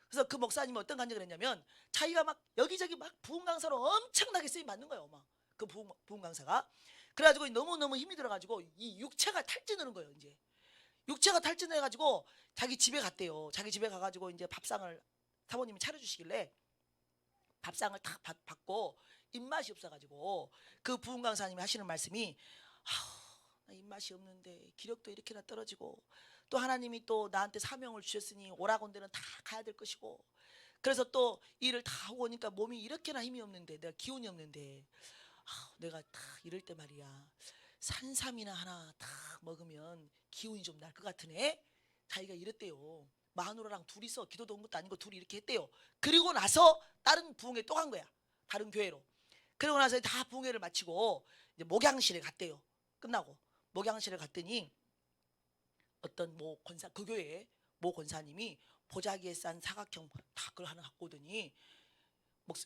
그래서 그 목사님이 어떤 간증을 했냐면 자기가 막 여기저기 막 부흥 강사로 엄청나게 쓰임 받는 거예요. 막. 그 부흥 강사가. 그래가지고 너무너무 힘이 들어가지고 이 육체가 탈진하는 거예요. 이제 육체가 탈진해가지고 자기 집에 갔대요. 자기 집에 가가지고 이제 밥상을 사모님이 차려주시길래 밥상을 탁 받고 입맛이 없어가지고 그 부흥 강사님이 하시는 말씀이, 나 입맛이 없는데 기력도 이렇게나 떨어지고 또 하나님이 또 나한테 사명을 주셨으니 오라고 온 데는 다 가야 될 것이고, 그래서 또 일을 다 하고 오니까 몸이 이렇게나 힘이 없는데, 내가 기운이 없는데, 내가 딱 이럴 때 말이야, 산삼이나 하나 딱 먹으면 기운이 좀 날 것 같으네. 자기가 이랬대요. 마누라랑 둘이서 기도도 온 것도 아니고 둘이 이렇게 했대요. 그리고 나서 다른 부흥회 또 간 거야. 다른 교회로. 그러고 나서 다 부흥회를 마치고 이제 목양실에 갔대요. 끝나고 목양실에 갔더니 어떤 모 권사, 그 교회에 모 권사님이 보자기에 싼 사각형 다 그걸 하나 갖고 오더니,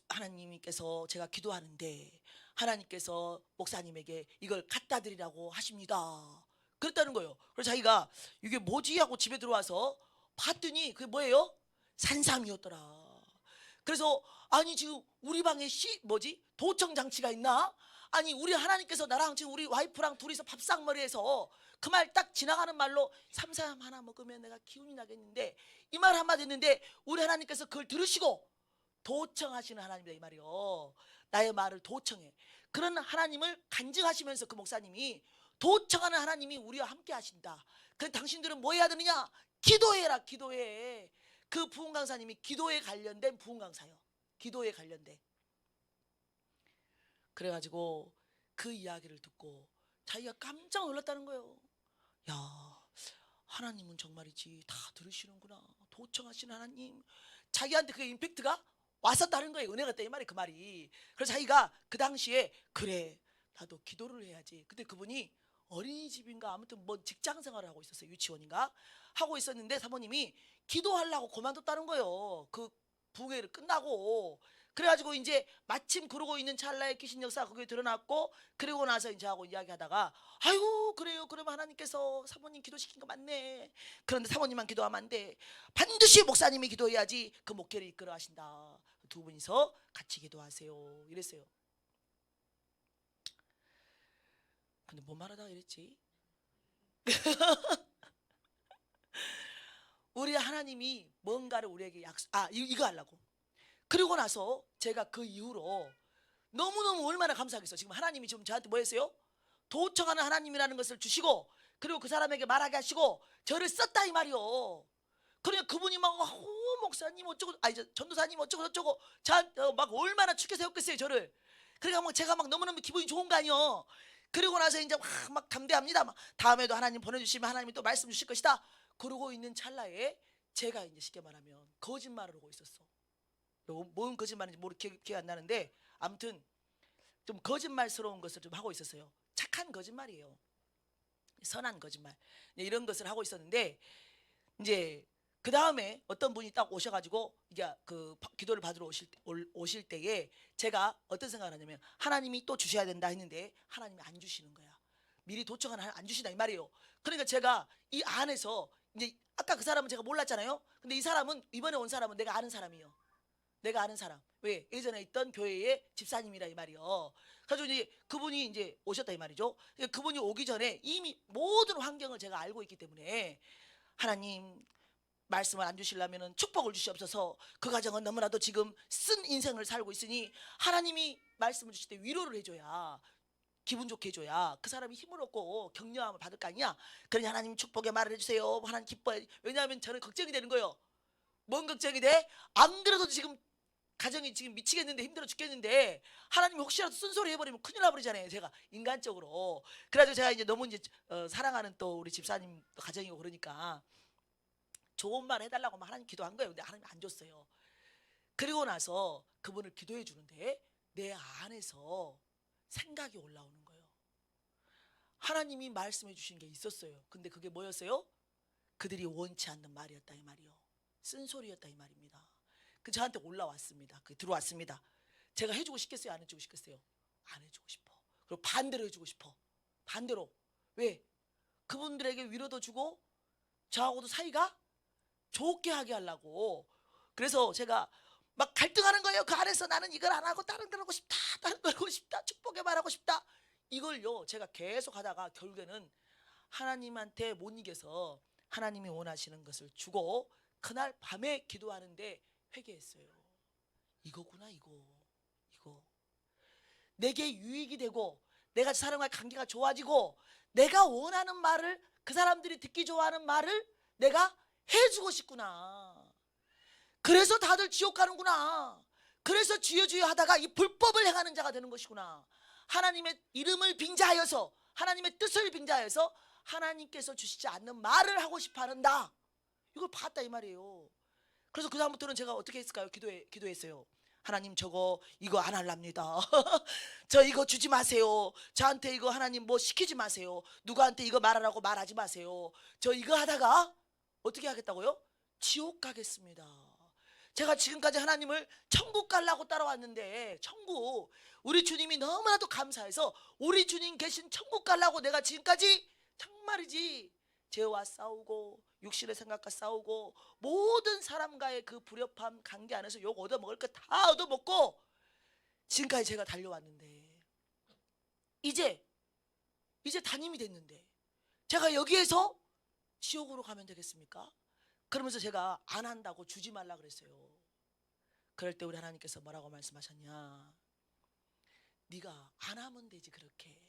하나님께서 제가 기도하는데 하나님께서 목사님에게 이걸 갖다 드리라고 하십니다. 그랬다는 거예요. 그래서 자기가 이게 뭐지 하고 집에 들어와서 봤더니 그게 뭐예요? 산삼이었더라. 그래서 아니 지금 우리 방에 도청 장치가 있나? 아니 우리 하나님께서 나랑 지금 우리 와이프랑 둘이서 밥상머리에서 그 말 딱 지나가는 말로 삼삼 하나 먹으면 내가 기운이 나겠는데, 이 말 한마디 했는데 우리 하나님께서 그걸 들으시고 도청하시는 하나님이다 이 말이요. 나의 말을 도청해. 그런 하나님을 간증하시면서 그 목사님이, 도청하는 하나님이 우리와 함께 하신다. 그럼 당신들은 뭐 해야 되느냐? 기도해라. 기도해. 그 부흥 강사님이 기도에 관련된 부흥 강사요. 기도에 관련된. 그래가지고 그 이야기를 듣고 자기가 깜짝 놀랐다는 거예요. 야, 하나님은 정말이지 다 들으시는구나. 도청하시는 하나님. 자기한테 그 임팩트가 왔었다는 거예요. 은혜가 있다 이 말이, 그 말이. 그래서 자기가 그 당시에 그래 나도 기도를 해야지. 근데 그분이 어린이집인가 아무튼 뭐 직장 생활을 하고 있었어요. 유치원인가 하고 있었는데 사모님이 기도하려고 그만뒀다는 거예요. 그 부흥회를 끝나고. 그래가지고 이제 마침 그러고 있는 찰나에 귀신 역사가 그게 드러났고, 그리고 나서 이제 하고 이야기하다가, 아이고 그래요, 그러면 하나님께서 사모님 기도시킨 거 맞네. 그런데 사모님만 기도하면 안 돼. 반드시 목사님이 기도해야지 그 목회를 이끌어 하신다. 두 분이서 같이 기도하세요 이랬어요. 근데 뭐 말하다가 이랬지? 우리 하나님이 뭔가를 우리에게 이거 하려고. 그리고 나서 제가 그 이후로 너무너무 얼마나 감사하겠어. 지금 하나님이 지금 저한테 뭐 했어요? 도청하는 하나님이라는 것을 주시고, 그리고 그 사람에게 말하게 하시고 저를 썼다 이 말이요. 그러니까 그분이 막 목사님 어쩌고, 전도사님 어쩌고 저쩌고 저한테 막 얼마나 축해서 했겠어요 저를. 그러니까 막 제가 막 너무너무 기분이 좋은 거 아니요. 그리고 나서 이제 막 감대합니다. 막 다음에도 하나님 보내주시면 하나님이 또 말씀 주실 것이다. 그러고 있는 찰나에 제가 이제 쉽게 말하면 거짓말을 하고 있었어. 뭔 거짓말인지 기억이 안 나는데 아무튼 좀 거짓말스러운 것을 좀 하고 있었어요. 착한 거짓말이에요. 선한 거짓말. 이런 것을 하고 있었는데, 이제 그 다음에 어떤 분이 딱 오셔가지고 이게 그 기도를 받으러 오실 때에 제가 어떤 생각을 하냐면, 하나님이 또 주셔야 된다 했는데 하나님이 안 주시는 거야. 미리 도청하는 하나님 안 주신다 이 말이에요. 그러니까 제가 이 안에서 이제 아까 그 사람은 제가 몰랐잖아요. 근데 이 사람은, 이번에 온 사람은 내가 아는 사람이에요. 내가 아는 사람. 왜? 예전에 있던 교회의 집사님이라 이 말이요. 그래서 이제 그분이 이제 오셨다 이 말이죠. 그러니까 그분이 오기 전에 이미 모든 환경을 제가 알고 있기 때문에, 하나님 말씀을 안 주시려면 축복을 주시옵소서. 그 가정은 너무나도 지금 쓴 인생을 살고 있으니 하나님이 말씀을 주실 때 위로를 해줘야, 기분 좋게 해줘야 그 사람이 힘을 얻고 격려함을 받을 거 아니야. 그러니 하나님 축복의 말을 해주세요. 하나님 기뻐해. 왜냐하면 저는 걱정이 되는 거예요. 뭔 걱정이 돼? 안 그래도 지금 가정이 지금 미치겠는데 힘들어 죽겠는데 하나님이 혹시라도 쓴소리 해버리면 큰일 나버리잖아요. 제가 인간적으로. 그래가지고 제가 이제 너무 이제 사랑하는 또 우리 집사님 가정이고 그러니까 좋은 말 해달라고 하나님 기도한 거예요. 근데 하나님 안 줬어요. 그리고 나서 그분을 기도해 주는데 내 안에서 생각이 올라오는 거예요. 하나님이 말씀해 주신 게 있었어요. 근데 그게 뭐였어요? 그들이 원치 않는 말이었다 이 말이요. 쓴소리였다 이 말입니다. 그 저한테 올라왔습니다. 그 들어왔습니다. 제가 해주고 싶겠어요? 안 해주고 싶겠어요? 안 해주고 싶어. 그리고 반대로 해주고 싶어. 반대로. 왜? 그분들에게 위로도 주고 저하고도 사이가 좋게 하게 하려고. 그래서 제가 막 갈등하는 거예요. 그 안에서 나는 이걸 안 하고 다른 걸 하고 싶다, 다른 걸 하고 싶다, 축복의 말 하고 싶다. 이걸요 제가 계속 하다가 결국에는 하나님한테 못 이겨서 하나님이 원하시는 것을 주고 그날 밤에 기도하는데 회개했어요. 이거구나, 이거 내게 유익이 되고 내가 그 사람과의 관계가 좋아지고 내가 원하는 말을, 그 사람들이 듣기 좋아하는 말을 내가 해주고 싶구나. 그래서 다들 지옥 가는구나. 그래서 주여 주여 하다가 이 불법을 행하는 자가 되는 것이구나. 하나님의 이름을 빙자하여서, 하나님의 뜻을 빙자하여서 하나님께서 주시지 않는 말을 하고 싶어 한다. 이걸 봤다 이 말이에요. 그래서 그 다음부터는 제가 어떻게 했을까요? 기도했어요. 하나님, 저거 이거 안 할랍니다. 저 이거 주지 마세요. 저한테 이거 하나님 뭐 시키지 마세요. 누구한테 이거 말하라고 말하지 마세요. 저 이거 하다가 어떻게 하겠다고요? 지옥 가겠습니다. 제가 지금까지 하나님을 천국 가려고 따라왔는데, 천국, 우리 주님이 너무나도 감사해서 우리 주님 계신 천국 가려고 내가 지금까지 정말이지 죄와 싸우고 육신의 생각과 싸우고 모든 사람과의 그 불협한 관계 안에서 욕 얻어먹을 거 다 얻어먹고 지금까지 제가 달려왔는데, 이제 담임이 됐는데 제가 여기에서 지옥으로 가면 되겠습니까? 그러면서 제가 안 한다고 주지 말라 그랬어요. 그럴 때 우리 하나님께서 뭐라고 말씀하셨냐? 네가 안 하면 되지. 그렇게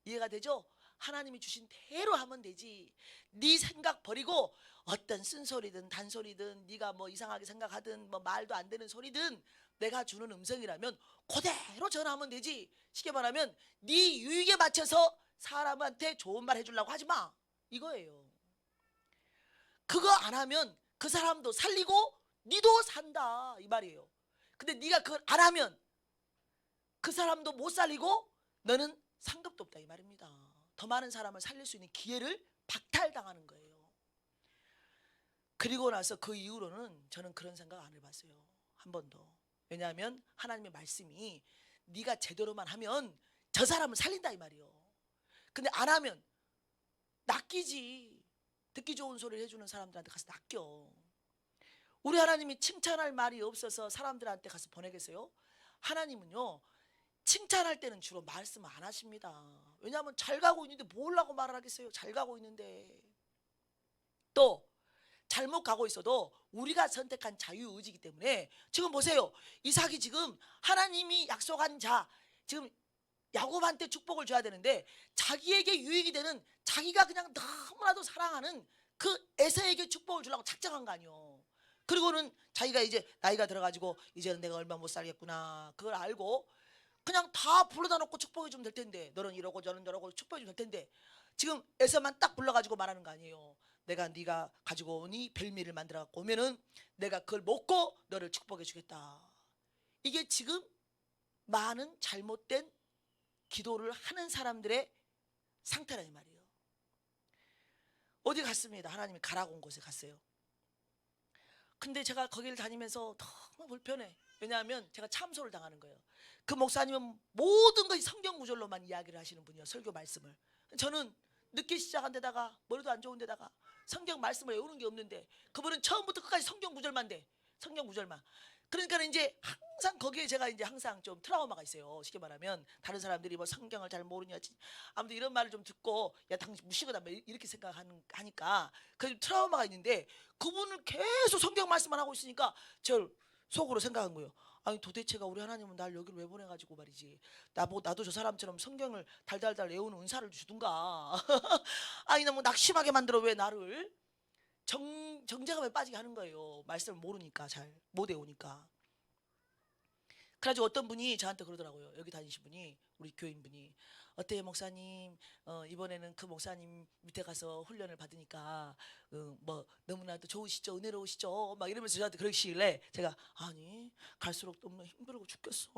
이해가 되죠? 하나님이 주신 대로 하면 되지. 네 생각 버리고 어떤 쓴소리든 단소리든 네가 뭐 이상하게 생각하든 뭐 말도 안 되는 소리든 내가 주는 음성이라면 그대로 전하면 되지. 쉽게 말하면 네 유익에 맞춰서 사람한테 좋은 말 해주려고 하지 마, 이거예요. 그거 안 하면 그 사람도 살리고 니도 산다 이 말이에요. 근데 네가 그걸 안 하면 그 사람도 못 살리고 너는 상급도 없다 이 말입니다. 더 많은 사람을 살릴 수 있는 기회를 박탈당하는 거예요. 그리고 나서 그 이후로는 저는 그런 생각 안 해봤어요. 한 번도. 왜냐하면 하나님의 말씀이 네가 제대로만 하면 저 사람을 살린다 이 말이에요. 근데 안 하면 낚이지. 듣기 좋은 소리를 해주는 사람들한테 가서 낚여. 우리 하나님이 칭찬할 말이 없어서 사람들한테 가서 보내겠어요? 하나님은요 칭찬할 때는 주로 말씀 안 하십니다. 왜냐하면 잘 가고 있는데 뭐라고 말을 하겠어요? 잘 가고 있는데. 또 잘못 가고 있어도 우리가 선택한 자유의지이기 때문에, 지금 보세요. 이삭이 지금 하나님이 약속한 자, 지금 야곱한테 축복을 줘야 되는데 자기에게 유익이 되는, 자기가 그냥 너무나도 사랑하는 그 에서에게 축복을 주려고 작정한 거 아니에요. 그리고는 자기가 이제 나이가 들어가지고 이제는 내가 얼마 못 살겠구나 그걸 알고 그냥 다 불러다 놓고 축복해 주면 될 텐데, 너는 이러고 저는 저러고 축복해 주면 될 텐데 지금 에서만 딱 불러가지고 말하는 거 아니에요. 내가 네가 가지고 오니 별미를 만들어 갖고 오면은 내가 그걸 먹고 너를 축복해 주겠다. 이게 지금 많은 잘못된 기도를 하는 사람들의 상태라 이 말이에요. 어디 갔습니다. 하나님이 가라고 온 곳에 갔어요. 근데 제가 거기를 다니면서 너무 불편해. 왜냐하면 제가 참소를 당하는 거예요. 그 목사님은 모든 것이 성경 구절로만 이야기를 하시는 분이에요. 설교 말씀을. 저는 늦게 시작한 데다가 머리도 안 좋은 데다가 성경 말씀을 외우는 게 없는데 그분은 처음부터 끝까지 성경 구절만 돼. 성경 구절만. 그러니까 이제 항상 거기에 제가 이제 항상 좀 트라우마가 있어요. 쉽게 말하면 다른 사람들이 뭐 성경을 잘 모르냐, 아무튼 이런 말을 좀 듣고 야 당신 무식하다 이렇게 생각하니까 그 트라우마가 있는데, 그분을 계속 성경 말씀만 하고 있으니까 저 속으로 생각한 거예요. 아니 도대체가 우리 하나님은 날 여기를 왜 보내가지고 말이지, 나도 저 사람처럼 성경을 달달달 외우는 은사를 주든가. 아니 너무 낙심하게 만들어 왜 나를 정죄감에 빠지게 하는 거예요. 말씀을 모르니까, 잘 못 외우니까. 그래가지고 어떤 분이 저한테 그러더라고요. 여기 다니신 분이, 우리 교인분이, 어때요 목사님, 이번에는 그 목사님 밑에 가서 훈련을 받으니까 뭐 너무나도 좋으시죠, 은혜로우시죠, 막 이러면서 저한테 그러시길래 제가 아니 갈수록 너무 힘들고 죽겠어.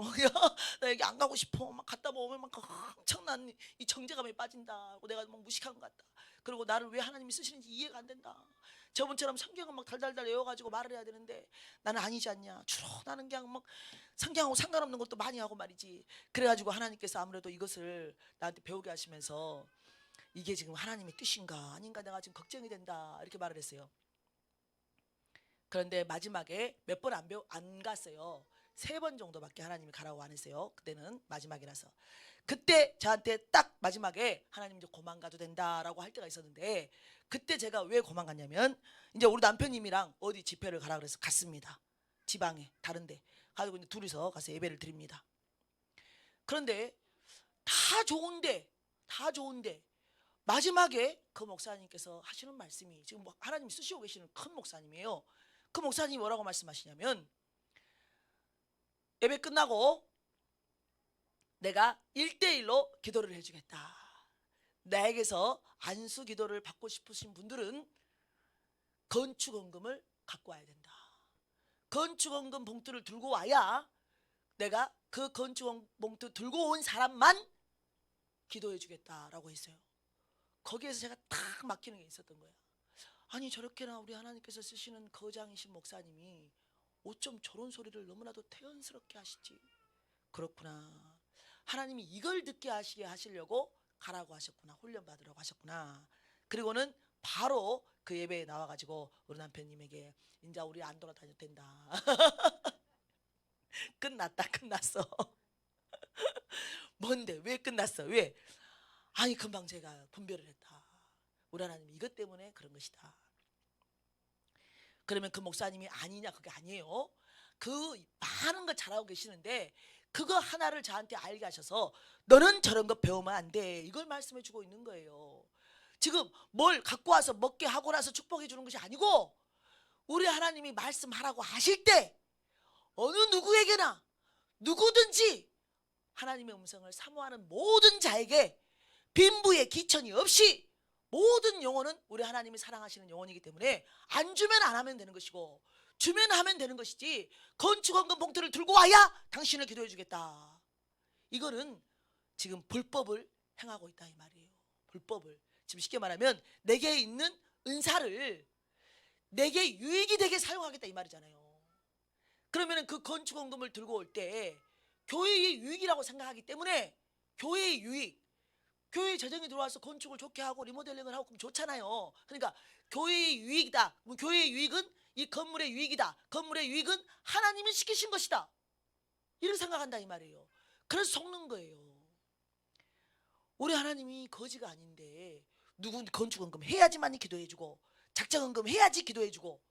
나 여기 안 가고 싶어. 막 갔다 오면 막 엄청난 이 정죄감에 빠진다. 내가 막 무식한 것 같다. 그리고 나를 왜 하나님이 쓰시는지 이해가 안 된다. 저분처럼 성경을 막 달달달 외워가지고 말을 해야 되는데 나는 아니지 않냐. 주로 나는 그냥 막 성경하고 상관없는 것도 많이 하고 말이지. 그래가지고 하나님께서 아무래도 이것을 나한테 배우게 하시면서 이게 지금 하나님의 뜻인가 아닌가 내가 지금 걱정이 된다 이렇게 말을 했어요. 그런데 마지막에 몇 번 안 갔어요. 3번 정도밖에 하나님이 가라고 안 했어요. 그때는 마지막이라서. 그때 저한테 딱 마지막에 하나님 이제 고만 가도 된다라고 할 때가 있었는데, 그때 제가 왜 고만 갔냐면 이제 우리 남편님이랑 어디 집회를 가라 그래서 갔습니다. 지방에 다른데 가지고 이제 둘이서 가서 예배를 드립니다. 그런데 다 좋은데 마지막에 그 목사님께서 하시는 말씀이, 지금 하나님 쓰시고 계시는 큰 목사님이에요. 그 목사님이 뭐라고 말씀하시냐면, 예배 끝나고 내가 1대1로 기도를 해주겠다. 나에게서 안수 기도를 받고 싶으신 분들은 건축원금을 갖고 와야 된다. 건축원금 봉투를 들고 와야 내가 그 건축원금 봉투 들고 온 사람만 기도해 주겠다라고 했어요. 거기에서 제가 딱 막히는 게 있었던 거예요. 아니, 저렇게나 우리 하나님께서 쓰시는 거장이신 목사님이 어쩜 저런 소리를 너무나도 태연스럽게 하시지. 그렇구나, 하나님이 이걸 듣게 하시려고 가라고 하셨구나, 훈련받으라고 하셨구나. 그리고는 바로 그 예배에 나와가지고 우리 남편님에게 이제 우리 안 돌아다녀도 된다. 끝났어. 뭔데 왜 끝났어? 왜? 아니, 금방 제가 분별을 했다. 우리 하나님이 이것 때문에 그런 것이다. 그러면 그 목사님이 아니냐? 그게 아니에요. 그 많은 걸 잘하고 계시는데 그거 하나를 저한테 알게 하셔서 너는 저런 거 배우면 안 돼, 이걸 말씀해 주고 있는 거예요. 지금 뭘 갖고 와서 먹게 하고 나서 축복해 주는 것이 아니고, 우리 하나님이 말씀하라고 하실 때 어느 누구에게나 누구든지 하나님의 음성을 사모하는 모든 자에게 빈부의 기천이 없이 모든 영혼은 우리 하나님이 사랑하시는 영혼이기 때문에 안 주면 안 하면 되는 것이고, 주면 하면 되는 것이지, 건축원금 봉투를 들고 와야 당신을 기도해 주겠다, 이거는 지금 불법을 행하고 있다 이 말이에요. 불법을. 지금 쉽게 말하면 내게 있는 은사를 내게 유익이 되게 사용하겠다 이 말이잖아요. 그러면 그 건축원금을 들고 올 때 교회의 유익이라고 생각하기 때문에, 교회의 유익, 교회에 재정이 들어와서 건축을 좋게 하고 리모델링을 하고 그럼 좋잖아요. 그러니까 교회의 유익이다. 교회의 유익은 이 건물의 유익이다. 건물의 유익은 하나님이 시키신 것이다, 이렇게 생각한다 이 말이에요. 그래서 속는 거예요. 우리 하나님이 거지가 아닌데 누군 건축원금 해야지만 기도해주고 작정원금 해야지 기도해주고,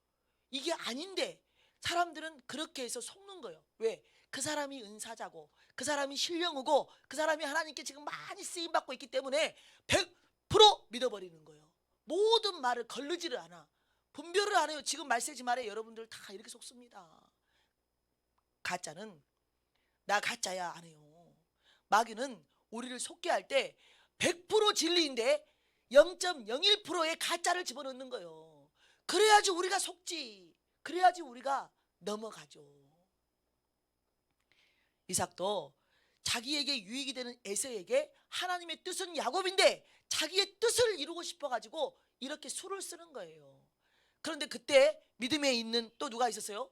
이게 아닌데 사람들은 그렇게 해서 속는 거예요. 왜? 그 사람이 은사자고 그 사람이 신령하고 그 사람이 하나님께 지금 많이 쓰임받고 있기 때문에 100% 믿어버리는 거예요. 모든 말을 걸르지를 않아. 분별을 안 해요. 지금 말세지 말에 여러분들 다 이렇게 속습니다. 가짜는 나 가짜야 안 해요. 마귀는 우리를 속게 할 때 100% 진리인데 0.01%의 가짜를 집어넣는 거예요. 그래야지 우리가 속지. 그래야지 우리가 넘어가죠. 이삭도 자기에게 유익이 되는 에서에게 하나님의 뜻은 야곱인데 자기의 뜻을 이루고 싶어가지고 이렇게 수를 쓰는 거예요. 그런데 그때 믿음에 있는 또 누가 있었어요?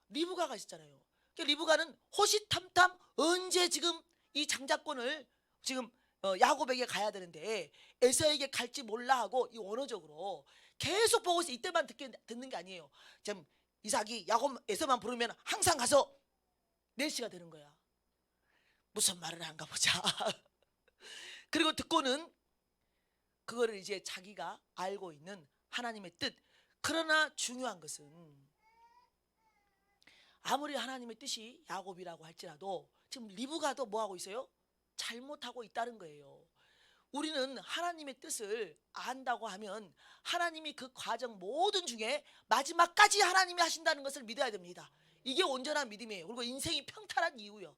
리브가가 있었잖아요. 리브가는 호시탐탐 언제 지금 이 장자권을 지금 야곱에게 가야 되는데 에서에게 갈지 몰라 하고 이 원어적으로 계속 보고 있어. 이때만 듣는 게 아니에요. 지금 이삭이 야곱 에서만 부르면 항상 가서 4시가 되는 거야. 무슨 말을 한가 보자. 그리고 듣고는 그거를 이제 자기가 알고 있는 하나님의 뜻. 그러나 중요한 것은 아무리 하나님의 뜻이 야곱이라고 할지라도 지금 리브가도 뭐하고 있어요? 잘못하고 있다는 거예요. 우리는 하나님의 뜻을 안다고 하면 하나님이 그 과정 모든 중에 마지막까지 하나님이 하신다는 것을 믿어야 됩니다. 이게 온전한 믿음이에요. 그리고 인생이 평탄한 이유요.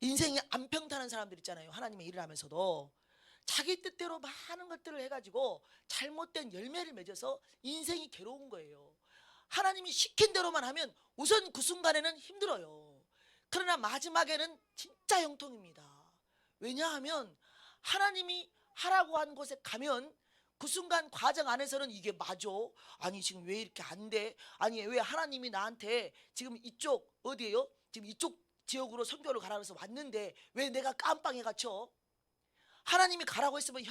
인생이 안 평탄한 사람들 있잖아요. 하나님의 일을 하면서도 자기 뜻대로 많은 것들을 해가지고 잘못된 열매를 맺어서 인생이 괴로운 거예요. 하나님이 시킨 대로만 하면 우선 그 순간에는 힘들어요. 그러나 마지막에는 진짜 형통입니다. 왜냐하면 하나님이 하라고 한 곳에 가면 그 순간 과정 안에서는 이게 맞아? 아니 지금 왜 이렇게 안 돼? 아니 왜 하나님이 나한테 지금 이쪽 어디예요? 지금 이쪽 지역으로 선교를 가라 그래서 왔는데 왜 내가 깜빵에 갇혀? 하나님이 가라고 했으면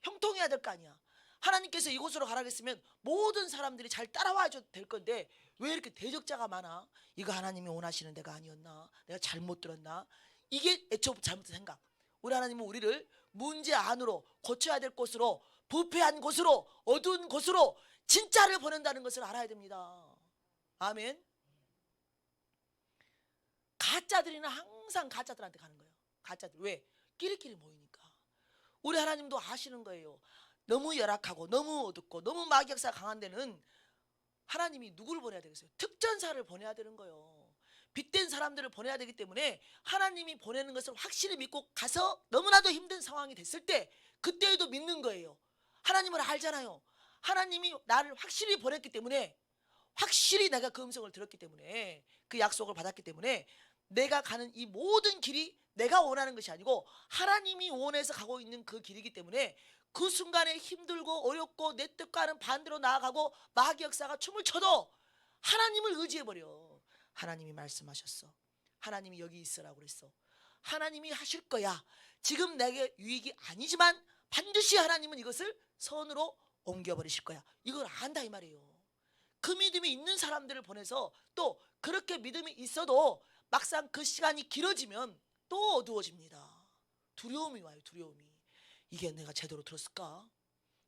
형통해야 될 거 아니야. 하나님께서 이곳으로 가라 했으면 모든 사람들이 잘 따라와 줘도 될 건데 왜 이렇게 대적자가 많아? 이거 하나님이 원하시는 데가 아니었나? 내가 잘못 들었나? 이게 애초부터 잘못된 생각. 우리 하나님은 우리를 문제 안으로, 고쳐야 될 곳으로, 부패한 곳으로, 어두운 곳으로 진짜를 보낸다는 것을 알아야 됩니다. 아멘. 가짜들이는 항상 가짜들한테 가는 거예요. 가짜들. 왜? 끼리끼리 모이니까. 우리 하나님도 아시는 거예요. 너무 열악하고 너무 어둡고 너무 마귀역사가 강한 데는 하나님이 누구를 보내야 되겠어요? 특전사를 보내야 되는 거예요. 빚된 사람들을 보내야 되기 때문에 하나님이 보내는 것을 확실히 믿고 가서 너무나도 힘든 상황이 됐을 때 그때에도 믿는 거예요. 하나님을 알잖아요. 하나님이 나를 확실히 보냈기 때문에, 확실히 내가 그 음성을 들었기 때문에, 그 약속을 받았기 때문에 내가 가는 이 모든 길이 내가 원하는 것이 아니고 하나님이 원해서 가고 있는 그 길이기 때문에 그 순간에 힘들고 어렵고 내 뜻과는 반대로 나아가고 마귀 역사가 춤을 춰도 하나님을 의지해버려. 하나님이 말씀하셨어. 하나님이 여기 있으라고 그랬어. 하나님이 하실 거야. 지금 내게 유익이 아니지만 반드시 하나님은 이것을 선으로 옮겨버리실 거야. 이걸 안다 이 말이에요. 그 믿음이 있는 사람들을 보내서 또 그렇게 믿음이 있어도 막상 그 시간이 길어지면 또 어두워집니다. 두려움이 와요. 두려움이. 이게 내가 제대로 들었을까?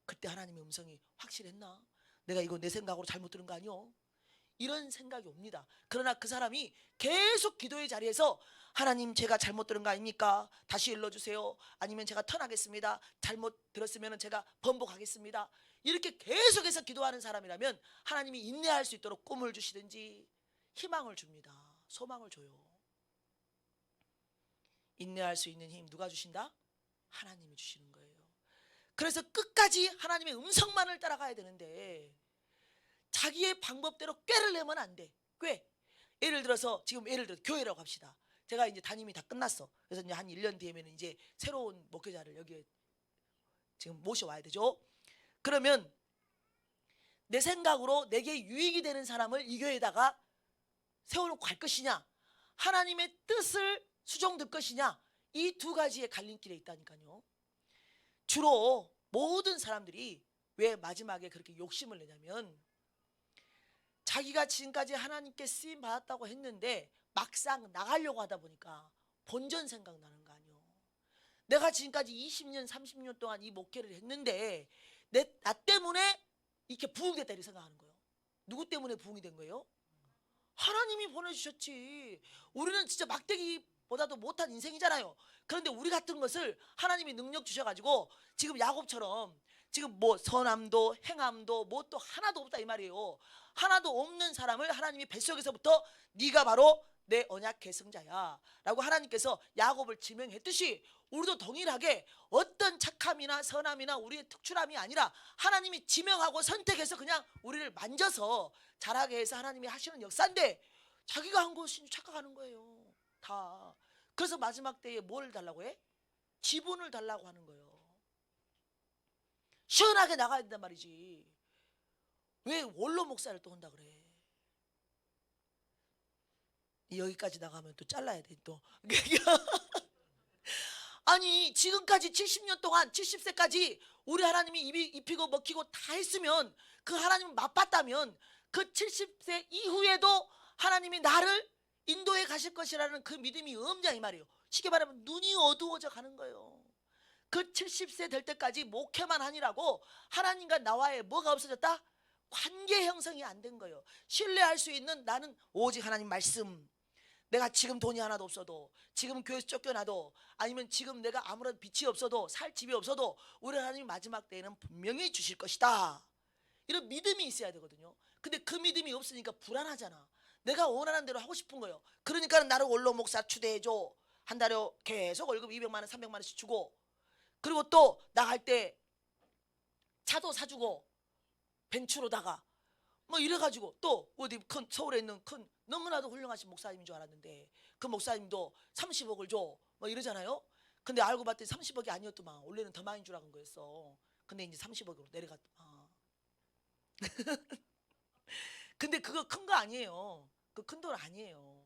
그때 하나님의 음성이 확실했나? 내가 이거 내 생각으로 잘못 들은 거 아니요? 이런 생각이 옵니다. 그러나 그 사람이 계속 기도의 자리에서 하나님 제가 잘못 들은 거 아닙니까? 다시 일러주세요. 아니면 제가 턴하겠습니다. 잘못 들었으면 제가 번복하겠습니다. 이렇게 계속해서 기도하는 사람이라면 하나님이 인내할 수 있도록 꿈을 주시든지 희망을 줍니다. 소망을 줘요. 인내할 수 있는 힘 누가 주신다? 하나님이 주시는 거예요. 그래서 끝까지 하나님의 음성만을 따라가야 되는데 자기의 방법대로 꾀를 내면 안 돼. 꾀. 예를 들어서 교회라고 합시다. 제가 이제 담임이 다 끝났어. 그래서 이제 한 1년 뒤에는 이제 새로운 목회자를 여기에 지금 모셔와야 되죠. 그러면 내 생각으로 내게 유익이 되는 사람을 이 교회에다가 세워놓고 갈 것이냐, 하나님의 뜻을 수정될 것이냐, 이 두 가지의 갈림길에 있다니까요. 주로 모든 사람들이 왜 마지막에 그렇게 욕심을 내냐면 자기가 지금까지 하나님께 쓰임 받았다고 했는데 막상 나가려고 하다 보니까 본전 생각나는 거 아니에요. 내가 지금까지 20년 30년 동안 이 목회를 했는데 나 때문에 이렇게 부흥됐다 이렇게 생각하는 거예요. 누구 때문에 부흥이 된 거예요? 하나님이 보내주셨지. 우리는 진짜 막대기보다도 못한 인생이잖아요. 그런데 우리 같은 것을 하나님이 능력 주셔가지고 지금 야곱처럼 지금 뭐 선함도 행함도 뭐 또 하나도 없다 이 말이에요. 하나도 없는 사람을 하나님이 뱃속에서부터 네가 바로 내 언약 계승자야 라고 하나님께서 야곱을 지명했듯이 우리도 동일하게 어떤 착함이나 선함이나 우리의 특출함이 아니라 하나님이 지명하고 선택해서 그냥 우리를 만져서 자라게 해서 하나님이 하시는 역사인데 자기가 한 것인 줄 착각하는 거예요. 다. 그래서 마지막 때에 뭘 달라고 해? 지분을 달라고 하는 거예요. 시원하게 나가야 된단 말이지. 왜 원로 목사를 또 한다 그래? 여기까지 나가면 또 잘라야 돼 또. 아니 지금까지 70년 동안 70세까지 우리 하나님이 입히고 먹히고 다 했으면 그 하나님을 맛봤다면 그 70세 이후에도 하나님이 나를 인도해 가실 것이라는 그 믿음이 없냐 이 말이에요. 쉽게 말하면 눈이 어두워져 가는 거예요. 그 70세 될 때까지 목회만 하니라고 하나님과 나와의 뭐가 없어졌다? 관계 형성이 안 된 거예요. 신뢰할 수 있는 나는 오직 하나님 말씀. 내가 지금 돈이 하나도 없어도, 지금 교회에서 쫓겨나도, 아니면 지금 내가 아무런 빚이 없어도, 살 집이 없어도 우리 하나님이 마지막 때에는 분명히 주실 것이다. 이런 믿음이 있어야 되거든요. 근데 그 믿음이 없으니까 불안하잖아. 내가 원하는 대로 하고 싶은 거예요. 그러니까 나를 원로 목사 추대해줘. 한 달에 계속 월급 200만 원 300만 원씩 주고, 그리고 또 나갈 때 차도 사주고 벤츠로다가 뭐 이래가지고 또 어디 큰 서울에 있는 큰 너무나도 훌륭하신 목사님인 줄 알았는데 그 목사님도 30억을 줘 뭐 이러잖아요. 근데 알고 봤더니 30억이 아니었더만. 원래는 더 많이 주라는 거였어. 근데 이제 30억으로 내려갔더만. 근데 그거 큰 거 아니에요. 그 큰 돈 아니에요.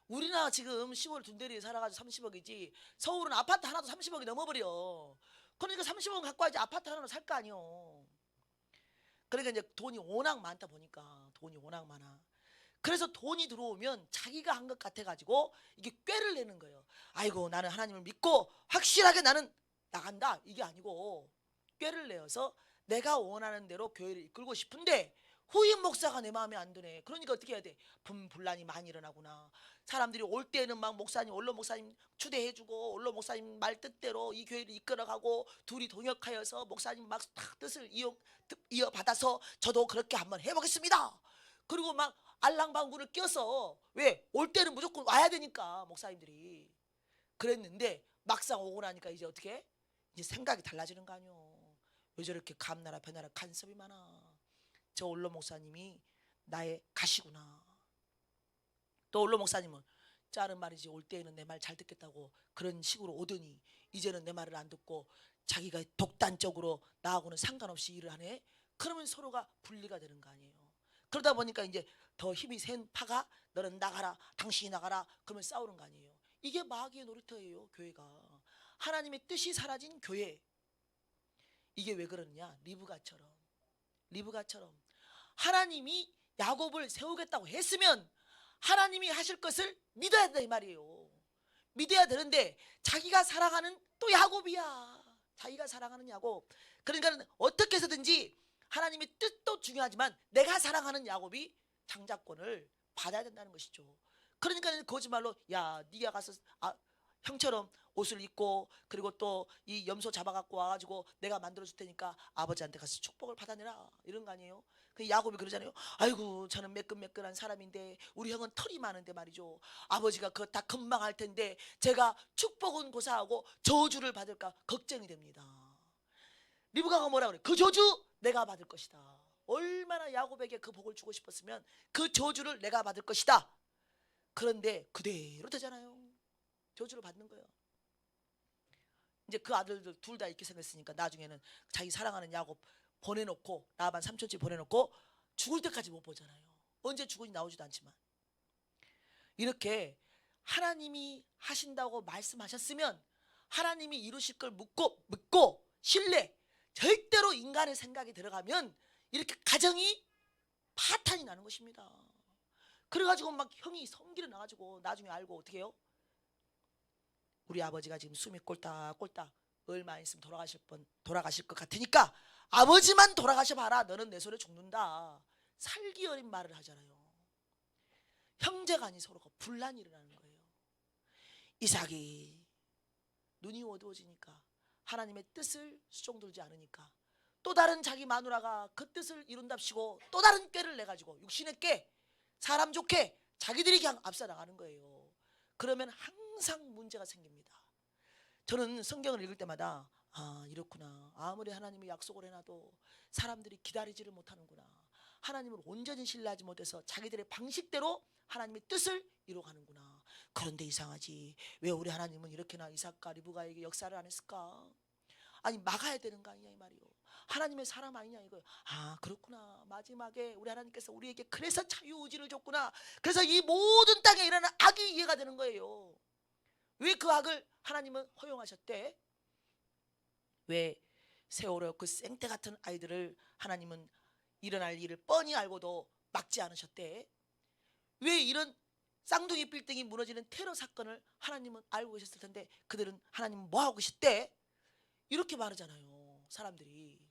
우리나라 지금 시골 둔대리에 살아가지고 30억이지 서울은 아파트 하나도 30억이 넘어버려. 그러니까 30억 갖고 와야지 아파트 하나를 살 거 아니에요. 그러니까 이제 돈이 워낙 많다 보니까 돈이 워낙 많아. 그래서 돈이 들어오면 자기가 한 것 같아 가지고 이게 꾀를 내는 거예요. 아이고 나는 하나님을 믿고 확실하게 나는 나간다 이게 아니고 꾀를 내어서 내가 원하는 대로 교회를 이끌고 싶은데 후임 목사가 내 마음에 안 드네. 그러니까 어떻게 해야 돼? 분분란이 많이 일어나구나. 사람들이 올 때는 막 목사님, 원로 목사님 추대해주고 원로 목사님 말 뜻대로 이 교회를 이끌어가고 둘이 동역하여서 목사님 막 뜻을 이어받아서 저도 그렇게 한번 해보겠습니다. 그리고 막 알랑방구를 껴서 왜? 올 때는 무조건 와야 되니까 목사님들이 그랬는데 막상 오고 나니까 이제 어떻게? 이제 생각이 달라지는 거 아니요. 왜 저렇게 감나라 배나라 간섭이 많아. 저 원로 목사님이 나의 가시구나. 또 원로 목사님은 짜는 말이지 올 때에는 내 말 잘 듣겠다고 그런 식으로 오더니 이제는 내 말을 안 듣고 자기가 독단적으로 나하고는 상관없이 일을 하네. 그러면 서로가 분리가 되는 거 아니에요. 그러다 보니까 이제 더 힘이 센 파가 너는 나가라 당신이 나가라 그러면 싸우는 거 아니에요. 이게 마귀의 놀이터예요. 교회가 하나님의 뜻이 사라진 교회. 이게 왜 그러느냐. 리브가처럼 하나님이 야곱을 세우겠다고 했으면 하나님이 하실 것을 믿어야 된다 이 말이에요. 믿어야 되는데 자기가 사랑하는 또 야곱이야. 자기가 사랑하는 야곱. 그러니까 어떻게 해서든지 하나님의 뜻도 중요하지만 내가 사랑하는 야곱이 장자권을 받아야 된다는 것이죠. 그러니까 거짓말로 야 네가 가서 형처럼 옷을 입고 그리고 또 이 염소 잡아갖고 와가지고 내가 만들어줄 테니까 아버지한테 가서 축복을 받아내라 이런 거 아니에요. 그 야곱이 그러잖아요. 아이고 저는 매끈매끈한 사람인데 우리 형은 털이 많은데 말이죠. 아버지가 그거 다 금방 할 텐데 제가 축복은 고사하고 저주를 받을까 걱정이 됩니다. 리브가가 뭐라 그래? 그 저주 내가 받을 것이다. 얼마나 야곱에게 그 복을 주고 싶었으면 그 저주를 내가 받을 것이다. 그런데 그대로 되잖아요. 저주를 받는 거예요. 이제 그 아들들 둘 다 이렇게 생겼으니까 나중에는 자기 사랑하는 야곱 보내놓고 라반 삼촌집 보내놓고 죽을 때까지 못 보잖아요. 언제 죽은지 나오지도 않지만 이렇게 하나님이 하신다고 말씀하셨으면 하나님이 이루실 걸 믿고 신뢰 절대로 인간의 생각이 들어가면 이렇게 가정이 파탄이 나는 것입니다. 그래가지고 막 형이 성기를 나가지고 나중에 알고 어떻게 해요? 우리 아버지가 지금 숨이 꼴딱꼴딱 얼마 안 있으면 돌아가실 것 같으니까 아버지만 돌아가셔봐라. 너는 내 손에 죽는다. 살기 어린 말을 하잖아요. 형제간이 서로가 분란이 일어나는 거예요. 이삭이 눈이 어두워지니까 하나님의 뜻을 수종들지 않으니까 또 다른 자기 마누라가 그 뜻을 이룬답시고 또 다른 꾀를 내가지고 육신의 꾀 사람 좋게 자기들이 그냥 앞서 나가는 거예요. 그러면 항상 문제가 생깁니다. 저는 성경을 읽을 때마다 이렇구나. 아무리 하나님이 약속을 해놔도 사람들이 기다리지를 못하는구나. 하나님을 온전히 신뢰하지 못해서 자기들의 방식대로 하나님의 뜻을 이루어가는구나. 그런데 이상하지. 왜 우리 하나님은 이렇게나 이삭과 리브가에게 역사를 안 했을까? 아니 막아야 되는 거 아니냐 이 말이요. 하나님의 사람 아니냐 이거요. 그렇구나. 마지막에 우리 하나님께서 우리에게 그래서 자유의지를 줬구나. 그래서 이 모든 땅에 일어나는 악이 이해가 되는 거예요. 왜 그 악을 하나님은 허용하셨대? 왜 세월호 그 생태 같은 아이들을 하나님은 일어날 일을 뻔히 알고도 막지 않으셨대? 왜 이런 쌍둥이 빌딩이 무너지는 테러 사건을 하나님은 알고 계셨을 텐데 그들은 하나님은 뭐 하고 계셨대? 이렇게 말하잖아요. 사람들이.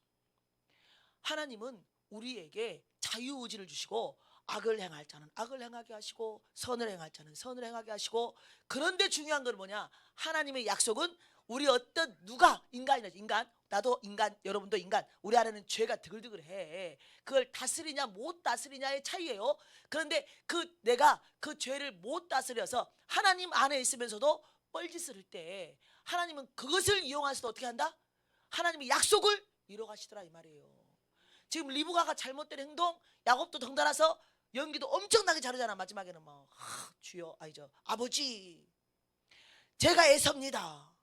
하나님은 우리에게 자유의지를 주시고 악을 행할 자는 악을 행하게 하시고 선을 행할 자는 선을 행하게 하시고 그런데 중요한 건 뭐냐? 하나님의 약속은 우리 어떤 누가 인간이냐 인간 나도 인간 여러분도 인간 우리 안에는 죄가 드글드글해. 그걸 다스리냐 못 다스리냐의 차이예요. 그런데 내가 그 죄를 못 다스려서 하나님 안에 있으면서도 뻘짓을 할 때 하나님은 그것을 이용해서 어떻게 한다? 하나님의 약속을 이뤄가시더라 이 말이에요. 지금 리브가가 잘못된 행동 야곱도 덩달아서 연기도 엄청나게 잘하잖아. 마지막에는 뭐 주여 아버지 제가 애섭니다.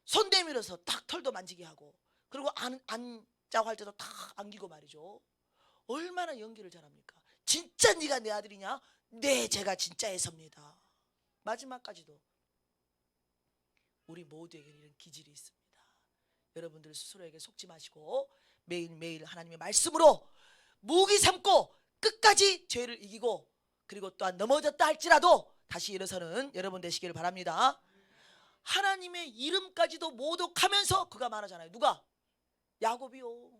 손 내밀어서 딱 털도 만지게 하고 그리고 앉자고 할 때도 딱 안기고 말이죠. 얼마나 연기를 잘합니까? 진짜 네가 내 아들이냐? 네 제가 진짜 애섭니다. 마지막까지도 우리 모두에게 이런 기질이 있습니다. 여러분들 스스로에게 속지 마시고 매일매일 하나님의 말씀으로 무기 삼고 끝까지 죄를 이기고, 그리고 또한 넘어졌다 할지라도 다시 일어서는 여러분 되시기를 바랍니다. 하나님의 이름까지도 모독하면서 그가 말하잖아요. 누가? 야곱이요.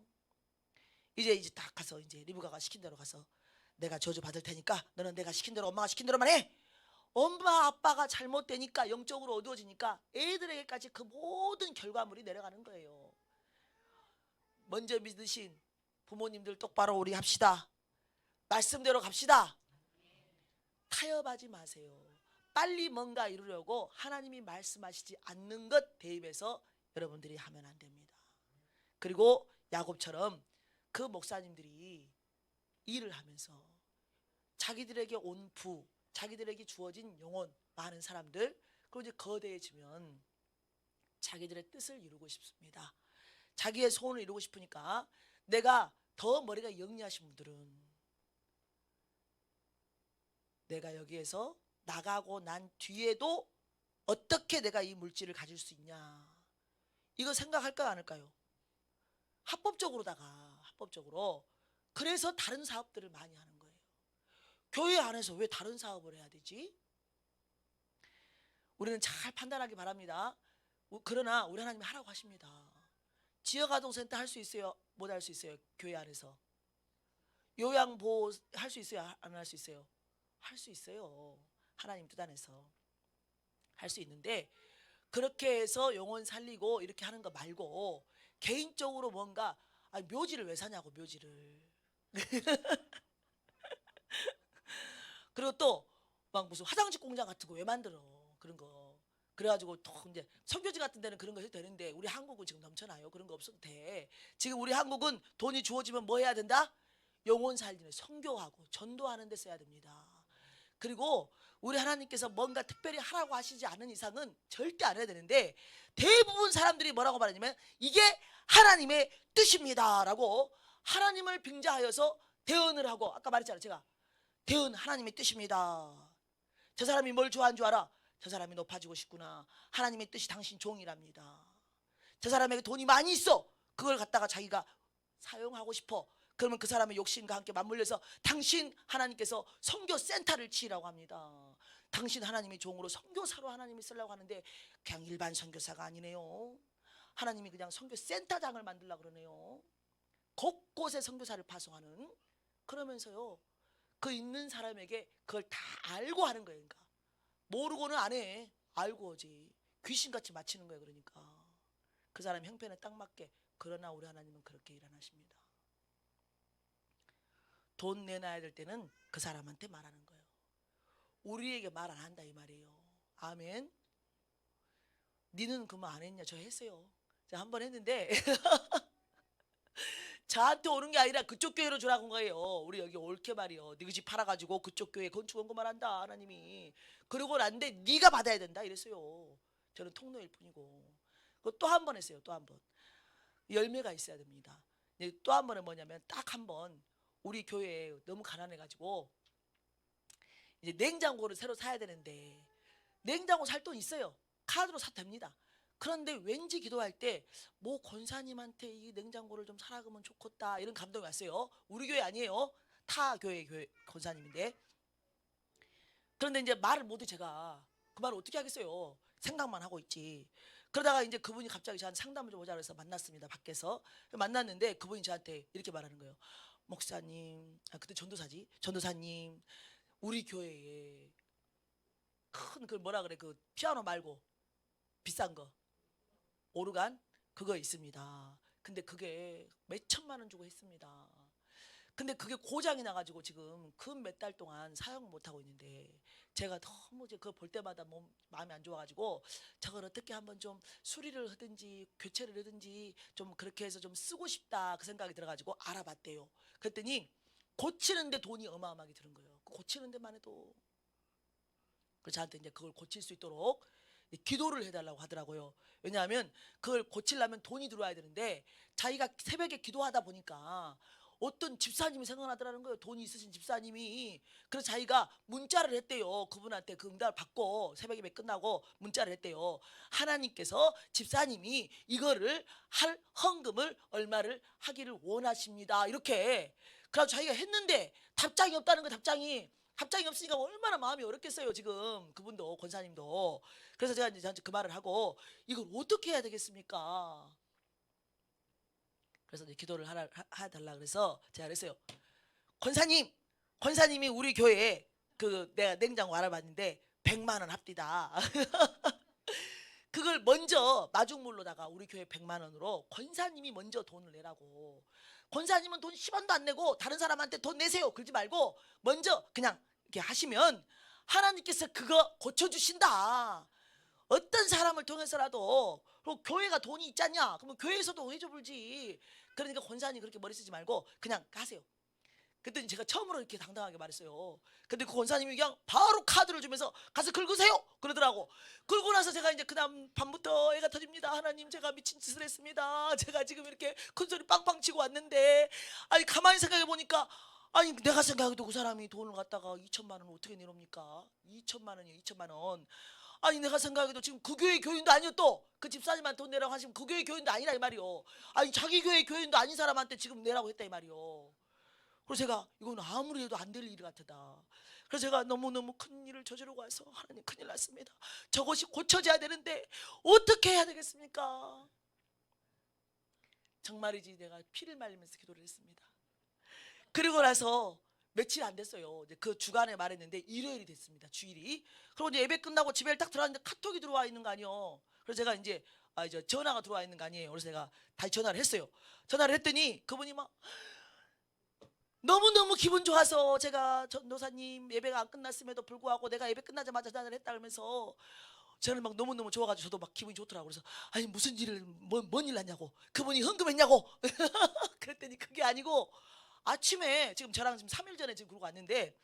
이제 딱 가서 이제 리브가가 시킨 대로 가서 내가 저주 받을 테니까 너는 내가 시킨 대로, 엄마가 시킨 대로만 해. 엄마 아빠가 잘못되니까, 영적으로 어두워지니까 애들에게까지 그 모든 결과물이 내려가는 거예요. 먼저 믿으신 부모님들 똑바로 우리 합시다. 말씀대로 갑시다. 타협하지 마세요. 빨리 뭔가 이루려고 하나님이 말씀하시지 않는 것 대입해서 여러분들이 하면 안 됩니다. 그리고 야곱처럼 그 목사님들이 일을 하면서 자기들에게 온 부, 자기들에게 주어진 영혼, 많은 사람들, 그리고 이제 거대해지면 자기들의 뜻을 이루고 싶습니다. 자기의 소원을 이루고 싶으니까, 내가 더 머리가 영리하신 분들은 내가 여기에서 나가고 난 뒤에도 어떻게 내가 이 물질을 가질 수 있냐, 이거 생각할까 안 할까요? 합법적으로. 그래서 다른 사업들을 많이 하는 거예요. 교회 안에서 왜 다른 사업을 해야 되지? 우리는 잘 판단하기 바랍니다. 그러나 우리 하나님이 하라고 하십니다. 지역아동센터 할 수 있어요? 못 할 수 있어요? 교회 안에서 요양보호 할 수 있어요? 안 할 수 있어요? 할 수 있어요. 하나님 뜻 안에서 할 수 있는데, 그렇게 해서 영혼 살리고 이렇게 하는 거 말고 개인적으로 뭔가, 묘지를 왜 사냐고, 묘지를. 그리고 또 막 무슨 화장지 공장 같은 거 왜 만들어, 그런 거. 그래가지고 또 이제 선교지 같은 데는 그런 거 해도 되는데, 우리 한국은 지금 넘쳐나요. 그런 거 없어도 돼. 지금 우리 한국은 돈이 주어지면 뭐 해야 된다? 영혼 살리는, 선교하고 전도하는 데 써야 됩니다. 그리고 우리 하나님께서 뭔가 특별히 하라고 하시지 않은 이상은 절대 안 해야 되는데, 대부분 사람들이 뭐라고 말하냐면 이게 하나님의 뜻입니다 라고 하나님을 빙자하여서 대언을 하고, 아까 말했잖아요. 제가 대언, 하나님의 뜻입니다. 저 사람이 뭘 좋아하는 줄 알아? 저 사람이 높아지고 싶구나. 하나님의 뜻이 당신 종이랍니다. 저 사람에게 돈이 많이 있어. 그걸 갖다가 자기가 사용하고 싶어. 그러면 그 사람의 욕심과 함께 맞물려서 당신 하나님께서 선교센터를 치라고 합니다. 당신 하나님의 종으로 선교사로 하나님이 쓰려고 하는데 그냥 일반 선교사가 아니네요. 하나님이 그냥 선교센터장을 만들려고 그러네요. 곳곳에 선교사를 파송하는. 그러면서요, 그 있는 사람에게 그걸 다 알고 하는 거예요. 그러니까 모르고는 안 해. 알고 오지. 귀신같이 맞히는 거예요. 그러니까 그 사람 형편에 딱 맞게. 그러나 우리 하나님은 그렇게 일 안 하십니다. 돈 내놔야 될 때는 그 사람한테 말하는 거예요. 우리에게 말 안 한다 이 말이에요. 아멘. 니는 그 말 안 했냐? 저 했어요. 제가 한 번 했는데 저한테 오는 게 아니라 그쪽 교회로 주라고 한 거예요. 우리 여기 올케 말이요. 네 집 팔아가지고 그쪽 교회 건축 원금만 한다 하나님이. 그러고 난데 네가 받아야 된다 이랬어요. 저는 통로일 뿐이고. 또 한 번 했어요. 또 한 번. 열매가 있어야 됩니다. 또 한 번은 뭐냐면, 딱 한 번 우리 교회에 너무 가난해가지고 이제 냉장고를 새로 사야 되는데, 냉장고 살 돈 있어요. 카드로 사도 됩니다. 그런데 왠지 기도할 때 뭐 권사님한테 이 냉장고를 좀 사라 그러면 좋겠다, 이런 감동이 왔어요. 우리 교회 아니에요. 타 교회 권사님인데. 그런데 이제 말을 못해. 제가 그 말을 어떻게 하겠어요. 생각만 하고 있지. 그러다가 이제 그분이 갑자기 저한테 상담을 좀 오자 그래서 만났습니다. 밖에서 만났는데 그분이 저한테 이렇게 말하는 거예요. 목사님, 그때 전도사지. 전도사님, 우리 교회에 큰 그 뭐라 그래, 그 피아노 말고 비싼 거, 오르간, 그거 있습니다. 근데 그게 몇 천만 원 주고 했습니다. 근데 그게 고장이 나가지고 지금 근 몇 달 동안 사용 못 하고 있는데, 제가 너무 이제 그거 볼 때마다 마음이 안 좋아가지고 저걸 어떻게 한번 좀 수리를 하든지 교체를 하든지 좀 그렇게 해서 좀 쓰고 싶다, 그 생각이 들어가지고 알아봤대요. 그랬더니 고치는데 돈이 어마어마하게 드는 거예요. 고치는 데만 해도. 그래서 저한테 이제 그걸 고칠 수 있도록 기도를 해달라고 하더라고요. 왜냐하면 그걸 고치려면 돈이 들어와야 되는데, 자기가 새벽에 기도하다 보니까 어떤 집사님이 생각나더라는 거예요. 돈이 있으신 집사님이. 그래서 자기가 문자를 했대요. 그분한테 그 응답을 받고 새벽 예배 끝나고 문자를 했대요. 하나님께서 집사님이 이거를 할 헌금을 얼마를 하기를 원하십니다. 이렇게. 그래서 자기가 했는데 답장이 없다는 거예요. 답장이 없으니까 얼마나 마음이 어렵겠어요. 지금 그분도 권사님도. 그래서 제가 이제 저한테 그 말을 하고 이걸 어떻게 해야 되겠습니까? 그래서 이제 기도를 해달라 그래서 제가 그랬어요. 권사님이 우리 교회에 그 내가 냉장고 알아봤는데 100만 원 합디다. 그걸 먼저 마중물로다가 우리 교회 100만 원으로 권사님이 먼저 돈을 내라고. 권사님은 돈 10원도 안 내고 다른 사람한테 돈 내세요 그러지 말고 먼저 그냥 이렇게 하시면 하나님께서 그거 고쳐주신다. 어떤 사람을 통해서라도. 그리고 교회가 돈이 있잖냐 그러면 교회에서도 해줘 불지. 그러니까 권사님 그렇게 머리 쓰지 말고 그냥 하세요. 그랬더니 제가 처음으로 이렇게 당당하게 말했어요. 근데 그 권사님이 그냥 바로 카드를 주면서 가서 긁으세요 그러더라고. 긁고 나서 제가 이제 그다음 밤부터 애가 터집니다. 하나님 제가 미친 짓을 했습니다. 제가 지금 이렇게 큰 소리 빵빵 치고 왔는데 아니 가만히 생각해 보니까 아니 내가 생각해도 그 사람이 돈을 갖다가 2천만 원을 어떻게 내놓습니까? 2천만 원이에요. 2천만 원. 아니 내가 생각해도 지금 그 교회 교인도 아니요. 또 그 집사님한테 돈 내라고 하시면 그 교회 교인도 아니라 이 말이요. 아니 자기 교회 교인도 아닌 사람한테 지금 내라고 했다 이 말이요. 그래서 제가 이건 아무리 해도 안 될 일 같다. 그래서 제가 너무너무 큰 일을 저지르고 와서 하나님 큰일 났습니다. 저것이 고쳐져야 되는데 어떻게 해야 되겠습니까? 정말이지 내가 피를 말리면서 기도를 했습니다. 그리고 나서 며칠 안 됐어요. 이제 그 주간에 말했는데 일요일이 됐습니다. 주일이. 그리고 이제 예배 끝나고 집에 딱 들어왔는데 카톡이 들어와 있는 거 아니에요. 그래서 제가 이제 이제 전화가 들어와 있는 거 아니에요. 그래서 제가 다시 전화를 했어요. 전화를 했더니 그분이 막 너무너무 기분 좋아서 제가 전도사님 예배가 안 끝났음에도 불구하고 내가 예배 끝나자마자 전화를 했다 그러면서 저는 막 너무너무 좋아가지고 저도 막 기분이 좋더라고요. 그래서 아니 무슨 일을 뭔 일 났냐고 그분이 헌금했냐고 그랬더니 그게 아니고 아침에 지금 저랑 지금 3일 전에 지금 그러고 왔는데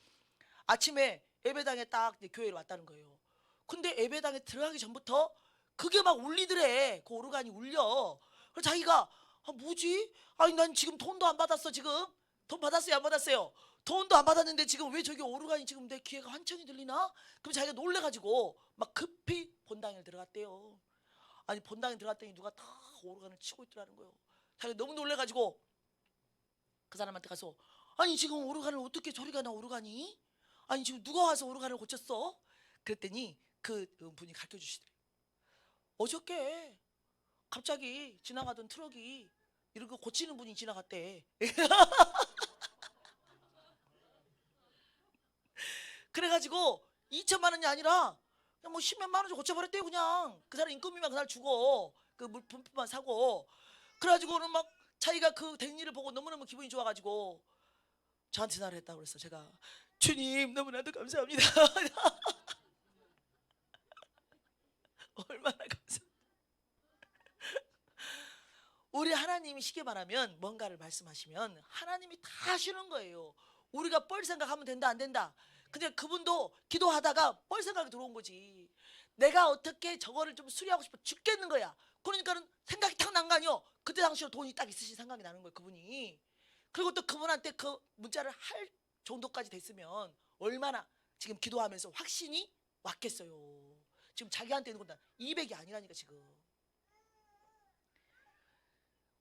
아침에 예배당에 딱 이제 교회로 왔다는 거예요. 근데 예배당에 들어가기 전부터 그게 막 울리더래. 그 오르간이 울려. 그래서 자기가 뭐지? 아니 난 지금 돈도 안 받았어 지금. 돈 받았어요 안 받았어요? 돈도 안 받았는데 지금 왜 저기 오르간이 지금 내 귀에가 환청이 들리나? 그럼 자기가 놀래가지고 막 급히 본당에 들어갔대요. 아니 본당에 들어갔더니 누가 다 오르간을 치고 있더라는 거예요. 자기가 너무 놀래가지고 그 사람한테 가서 아니 지금 오르간을 어떻게 소리가 나 오르간이? 아니 지금 누가 와서 오르간을 고쳤어? 그랬더니 그 분이 가르쳐 주시더래요. 어저께 갑자기 지나가던 트럭이 이런 거 고치는 분이 지나갔대. 그래가지고 2천만 원이 아니라 그냥 뭐 10몇만 원 고쳐버렸대요. 그냥 그 사람 인건비만 그날 주고 그 물품만 사고. 그래가지고는 막 자기가 그 된 일을 보고 너무너무 기분이 좋아가지고 저한테 전화를 했다고 그랬어. 제가 주님 너무나도 감사합니다. 얼마나 감사. 우리 하나님이 쉽게 말하면 뭔가를 말씀하시면 하나님이 다 하시는 거예요. 우리가 뻘 생각하면 된다 안 된다. 근데 그분도 기도하다가 뻘 생각이 들어온 거지. 내가 어떻게 저거를 좀 수리하고 싶어 죽겠는 거야. 그러니까는 생각이 탁 난 거 아니요. 그때 당시로 돈이 딱 있으신 생각이 나는 거예요. 그분이. 그리고 또 그분한테 그 문자를 할 정도까지 됐으면 얼마나 지금 기도하면서 확신이 왔겠어요. 지금 자기한테 있는 건 200이 아니라니까 지금.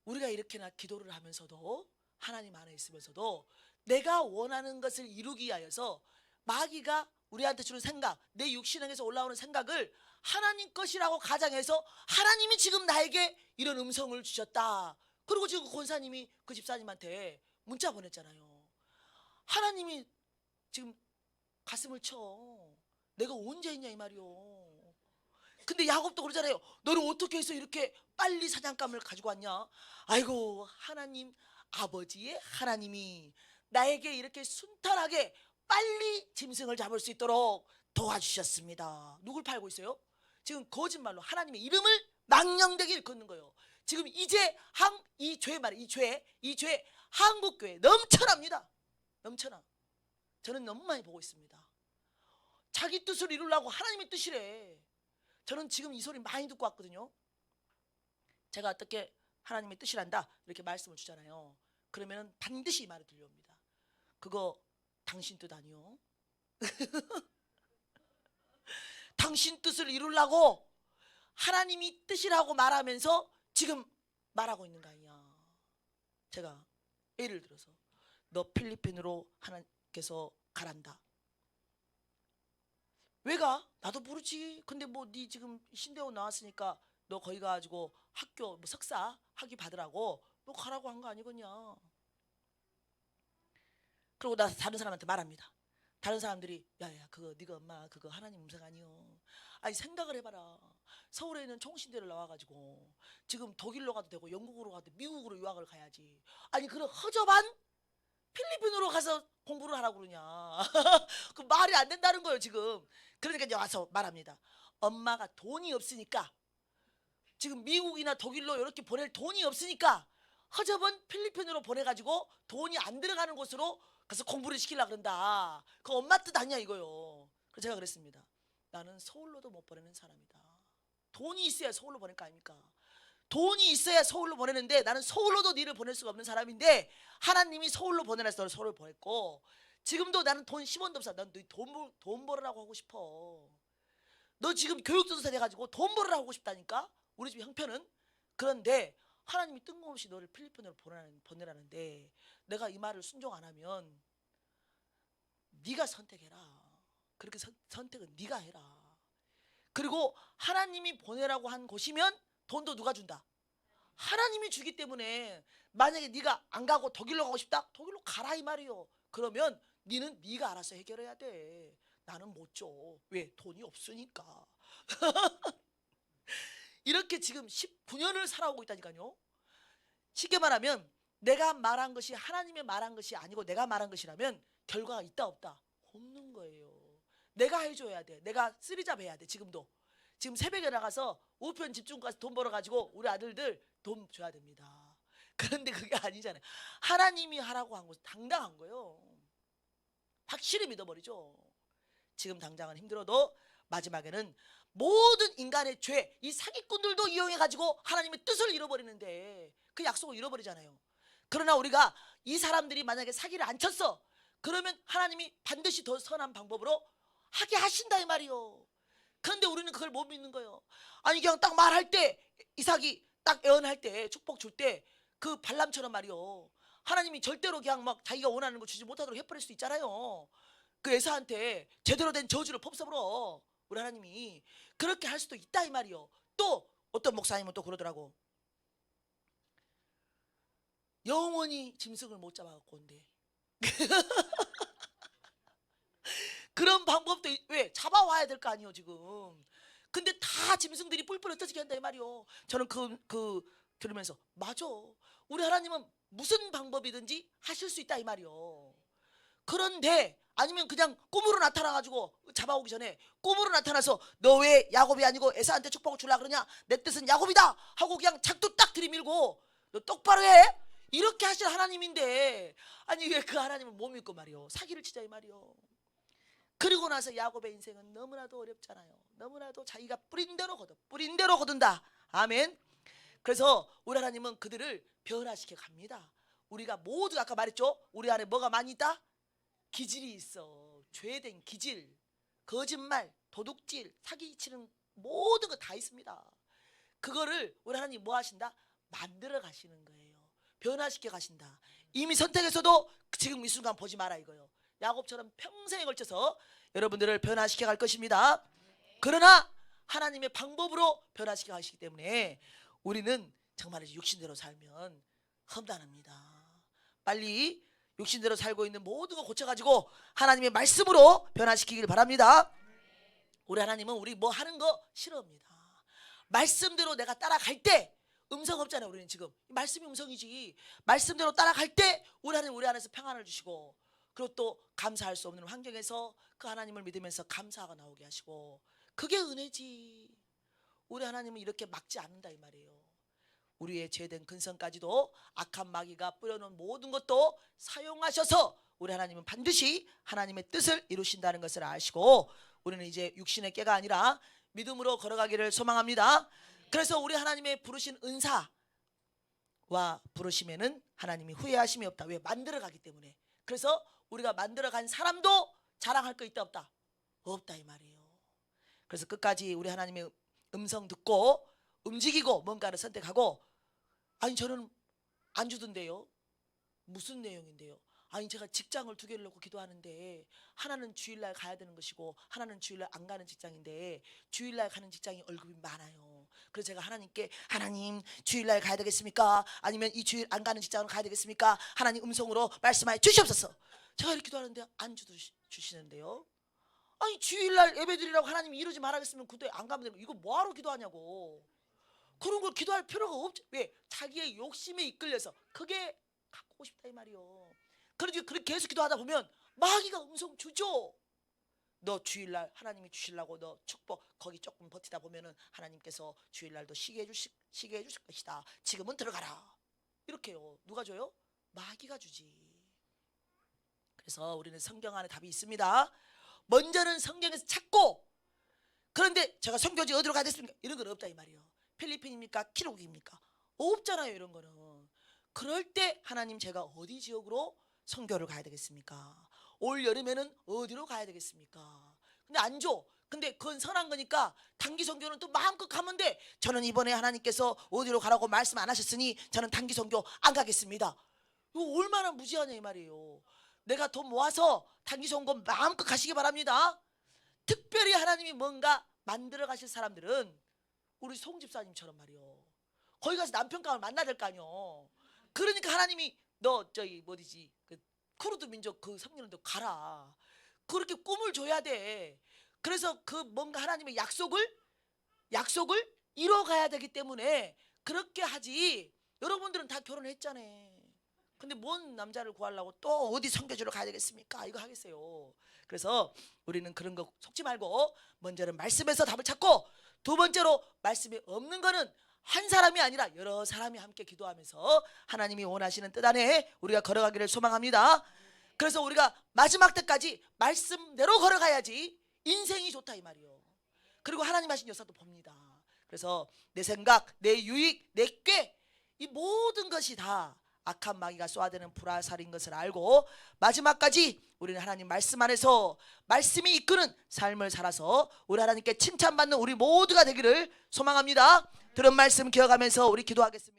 우리가 이렇게나 기도를 하면서도 하나님 안에 있으면서도 내가 원하는 것을 이루기 위하여서 마귀가 우리한테 주는 생각, 내 육신에게서 올라오는 생각을 하나님 것이라고 가장해서 하나님이 지금 나에게 이런 음성을 주셨다. 그리고 지금 그 권사님이 그 집사님한테 문자 보냈잖아요. 하나님이 지금 가슴을 쳐. 내가 언제 했냐 이 말이요. 근데 야곱도 그러잖아요. 너는 어떻게 해서 이렇게 빨리 사냥감을 가지고 왔냐? 아이고 하나님 아버지의 하나님이 나에게 이렇게 순탄하게 빨리 짐승을 잡을 수 있도록 도와주셨습니다. 누굴 팔고 있어요? 지금 거짓말로 하나님의 이름을 망령되게 일컫는 거예요. 지금 이제 이 죄 말이에요. 이 죄 한국교회 넘쳐납니다. 넘쳐나. 저는 너무 많이 보고 있습니다. 자기 뜻을 이루려고 하나님의 뜻이래. 저는 지금 이 소리 많이 듣고 왔거든요. 제가 어떻게 하나님의 뜻이란다 이렇게 말씀을 주잖아요. 그러면 반드시 이 말이 들려옵니다. 그거 당신 뜻 아니요? 당신 뜻을 이루려고 하나님이 뜻이라고 말하면서 지금 말하고 있는 거 아니냐. 제가 예를 들어서 너 필리핀으로 하나님께서 가란다. 왜 가? 나도 모르지. 근데 뭐 네 지금 신대원 나왔으니까 너 거기 가가지고 학교 뭐 석사 학위 받으라고 뭐 가라고 한 거 아니겠냐. 그리고 나 다른 사람한테 말합니다. 다른 사람들이 야야 그거 네가 엄마 그거 하나님 음성 아니요. 아니 생각을 해봐라. 서울에 있는 총신대를 나와가지고 지금 독일로 가도 되고 영국으로 가도 미국으로 유학을 가야지. 아니 그런 허접한 필리핀으로 가서 공부를 하라고 그러냐. 그 말이 안 된다는 거예요 지금. 그러니까 이제 와서 말합니다. 엄마가 돈이 없으니까 지금 미국이나 독일로 이렇게 보낼 돈이 없으니까 허접은 필리핀으로 보내가지고 돈이 안 들어가는 곳으로 가서 공부를 시키려고 그런다. 그 엄마 뜻 아니야 이거요. 그래서 제가 그랬습니다. 나는 서울로도 못 보내는 사람이다. 돈이 있어야 서울로 보낼 거 아닙니까? 돈이 있어야 서울로 보내는데 나는 서울로도 니를 보낼 수가 없는 사람인데 하나님이 서울로 보내라서 너를 서울로 보냈고 지금도 나는 돈 10원도 없어. 난 너 돈 벌으라고 하고 싶어. 너 지금 교육도사 돼가지고 돈 벌으라고 하고 싶다니까? 우리 집 형편은. 그런데 하나님이 뜬금없이 너를 필리핀으로 보내라는데 내가 이 말을 순종 안 하면 네가 선택해라. 그렇게 선택은 네가 해라. 그리고 하나님이 보내라고 한 곳이면 돈도 누가 준다? 하나님이 주기 때문에 만약에 네가 안 가고 독일로 가고 싶다? 독일로 가라 이 말이요. 그러면 니는 네가 알아서 해결해야 돼. 나는 못 줘. 왜? 돈이 없으니까. 이렇게 지금 19년을 살아오고 있다니까요. 쉽게 말하면 내가 말한 것이 하나님의 말한 것이 아니고 내가 말한 것이라면 결과가 있다 없다? 없는 거예요. 내가 해줘야 돼. 내가 쓰리잡 해야 돼. 지금도. 지금 새벽에 나가서 우편 집중 가서 돈 벌어가지고 우리 아들들 돈 줘야 됩니다. 그런데 그게 아니잖아요. 하나님이 하라고 한 것은 당당한 거예요. 확실히 믿어버리죠. 지금 당장은 힘들어도 마지막에는 모든 인간의 죄, 이 사기꾼들도 이용해가지고 하나님의 뜻을 잃어버리는데 그 약속을 잃어버리잖아요. 그러나 우리가 이 사람들이 만약에 사기를 안 쳤어. 그러면 하나님이 반드시 더 선한 방법으로 하게 하신다 이 말이요. 그런데 우리는 그걸 못 믿는 거예요. 아니 그냥 딱 말할 때 이삭이 딱 예언할 때 축복 줄 때 그 발람처럼 말이요. 하나님이 절대로 그냥 막 자기가 원하는 거 주지 못하도록 해버릴 수도 있잖아요. 그 에사한테 제대로 된 저주를 법서불어 우리 하나님이 그렇게 할 수도 있다 이 말이요. 또 어떤 목사님은 또 그러더라고. 영원히 짐승을 못 잡아갖고 온대. 그런 방법도 왜 잡아와야 될 거 아니에요 지금. 근데 다 짐승들이 뿔뿔 흩어지게 한다 이 말이요. 저는 들으면서 맞아. 우리 하나님은 무슨 방법이든지 하실 수 있다 이 말이요. 그런데 아니면 그냥 꿈으로 나타나가지고 잡아오기 전에 꿈으로 나타나서 너 왜 야곱이 아니고 에사한테 축복을 주려고 그러냐? 내 뜻은 야곱이다 하고 그냥 작두 딱 들이밀고 너 똑바로 해? 이렇게 하실 하나님인데 아니 왜 그 하나님을 못 믿고 말이요. 사기를 치자 이 말이요. 그리고 나서 야곱의 인생은 너무나도 어렵잖아요. 너무나도 자기가 뿌린 대로 거둔다. 아멘. 그래서 우리 하나님은 그들을 변화시켜 갑니다. 우리가 모두 아까 말했죠. 우리 안에 뭐가 많이 있다? 기질이 있어. 죄된 기질, 거짓말, 도둑질, 사기치는 모든 거 다 있습니다. 그거를 우리 하나님 뭐 하신다? 만들어 가시는 거예요. 변화시켜 가신다. 이미 선택해서도 지금 이 순간 보지 마라 이거요. 야곱처럼 평생에 걸쳐서 여러분들을 변화시켜 갈 것입니다. 그러나 하나님의 방법으로 변화시켜 가시기 때문에 우리는 정말 육신대로 살면 험난합니다. 빨리 육신대로 살고 있는 모든 거 고쳐가지고 하나님의 말씀으로 변화시키길 바랍니다. 우리 하나님은 우리 뭐 하는 거 싫어합니다. 말씀대로 내가 따라갈 때 음성 없잖아요. 우리는 지금 말씀이 음성이지. 말씀대로 따라갈 때 우리 하나님 우리 안에서 평안을 주시고 그리고 또 감사할 수 없는 환경에서 그 하나님을 믿으면서 감사가 나오게 하시고 그게 은혜지. 우리 하나님은 이렇게 막지 않는다 이 말이에요. 우리의 죄된 근성까지도 악한 마귀가 뿌려놓은 모든 것도 사용하셔서 우리 하나님은 반드시 하나님의 뜻을 이루신다는 것을 아시고 우리는 이제 육신의 깨가 아니라 믿음으로 걸어가기를 소망합니다. 그래서 우리 하나님의 부르신 은사 부르시면은 하나님이 후회하심이 없다. 왜? 만들어가기 때문에. 그래서 우리가 만들어간 사람도 자랑할 거 있다 없다? 없다 이 말이에요. 그래서 끝까지 우리 하나님의 음성 듣고 움직이고 뭔가를 선택하고, 아니 저는 안 주던데요. 무슨 내용인데요? 아니 제가 직장을 2개를 놓고 기도하는데 하나는 주일날 가야 되는 것이고 하나는 주일날 안 가는 직장인데 주일날 가는 직장이 월급이 많아요. 그래서 제가 하나님께, 하나님 주일날 가야 되겠습니까? 아니면 이 주일 안 가는 직장으로 가야 되겠습니까? 하나님 음성으로 말씀하여 주시옵소서. 제가 이렇게 기도하는데 안 주시는데요. 아니 주일날 예배드리라고 하나님이 이러지 말아겠으면 그때 안 가면 되는 거, 이거 뭐하러 기도하냐고. 그런 걸 기도할 필요가 없죠. 왜? 자기의 욕심에 이끌려서 그게 갖고 싶다 이 말이요. 그러지. 그렇게 계속 기도하다 보면 마귀가 음성 주죠. 너 주일날 하나님이 주시려고 너 축복 거기 조금 버티다 보면은 하나님께서 주일날도 쉬게 해주실 것이다. 지금은 들어가라. 이렇게요. 누가 줘요? 마귀가 주지. 그래서 우리는 성경 안에 답이 있습니다. 먼저는 성경에서 찾고, 그런데 제가 선교지 어디로 가야 됐습니까? 이런 건 없다 이 말이에요. 필리핀입니까? 기록입니까? 없잖아요 이런 거는. 그럴 때 하나님 제가 어디 지역으로 선교를 가야 되겠습니까? 올 여름에는 어디로 가야 되겠습니까? 근데 안 줘. 근데 그건 선한 거니까 단기 선교는 또 마음껏 가면 돼. 저는 이번에 하나님께서 어디로 가라고 말씀 안 하셨으니 저는 단기 선교 안 가겠습니다. 이거 얼마나 무지하냐 이 말이에요. 내가 돈 모아서 단기 선교 마음껏 가시기 바랍니다. 특별히 하나님이 뭔가 만들어 가실 사람들은 우리 송 집사님처럼 말이요. 거기 가서 남편감을 만나야 될 거 아니요. 그러니까 하나님이 너 저기 뭐지 그 쿠르드 민족 그 섬기는 데 가라. 그렇게 꿈을 줘야 돼. 그래서 그 뭔가 하나님의 약속을 이뤄가야 되기 때문에 그렇게 하지. 여러분들은 다 결혼했잖아요. 근데 뭔 남자를 구하려고 또 어디 선교지로 가야 되겠습니까? 이거 하겠어요. 그래서 우리는 그런 거 속지 말고 먼저는 말씀에서 답을 찾고, 두 번째로 말씀이 없는 거는 한 사람이 아니라 여러 사람이 함께 기도하면서 하나님이 원하시는 뜻 안에 우리가 걸어가기를 소망합니다. 그래서 우리가 마지막 때까지 말씀대로 걸어가야지 인생이 좋다 이 말이요. 그리고 하나님 하신 역사도 봅니다. 그래서 내 생각, 내 유익, 내 꾀, 이 모든 것이 다 악한 마귀가 쏘아대는 불화살인 것을 알고 마지막까지 우리는 하나님 말씀 안에서 말씀이 이끄는 삶을 살아서 우리 하나님께 칭찬받는 우리 모두가 되기를 소망합니다. 들은 말씀 기억하면서 우리 기도하겠습니다.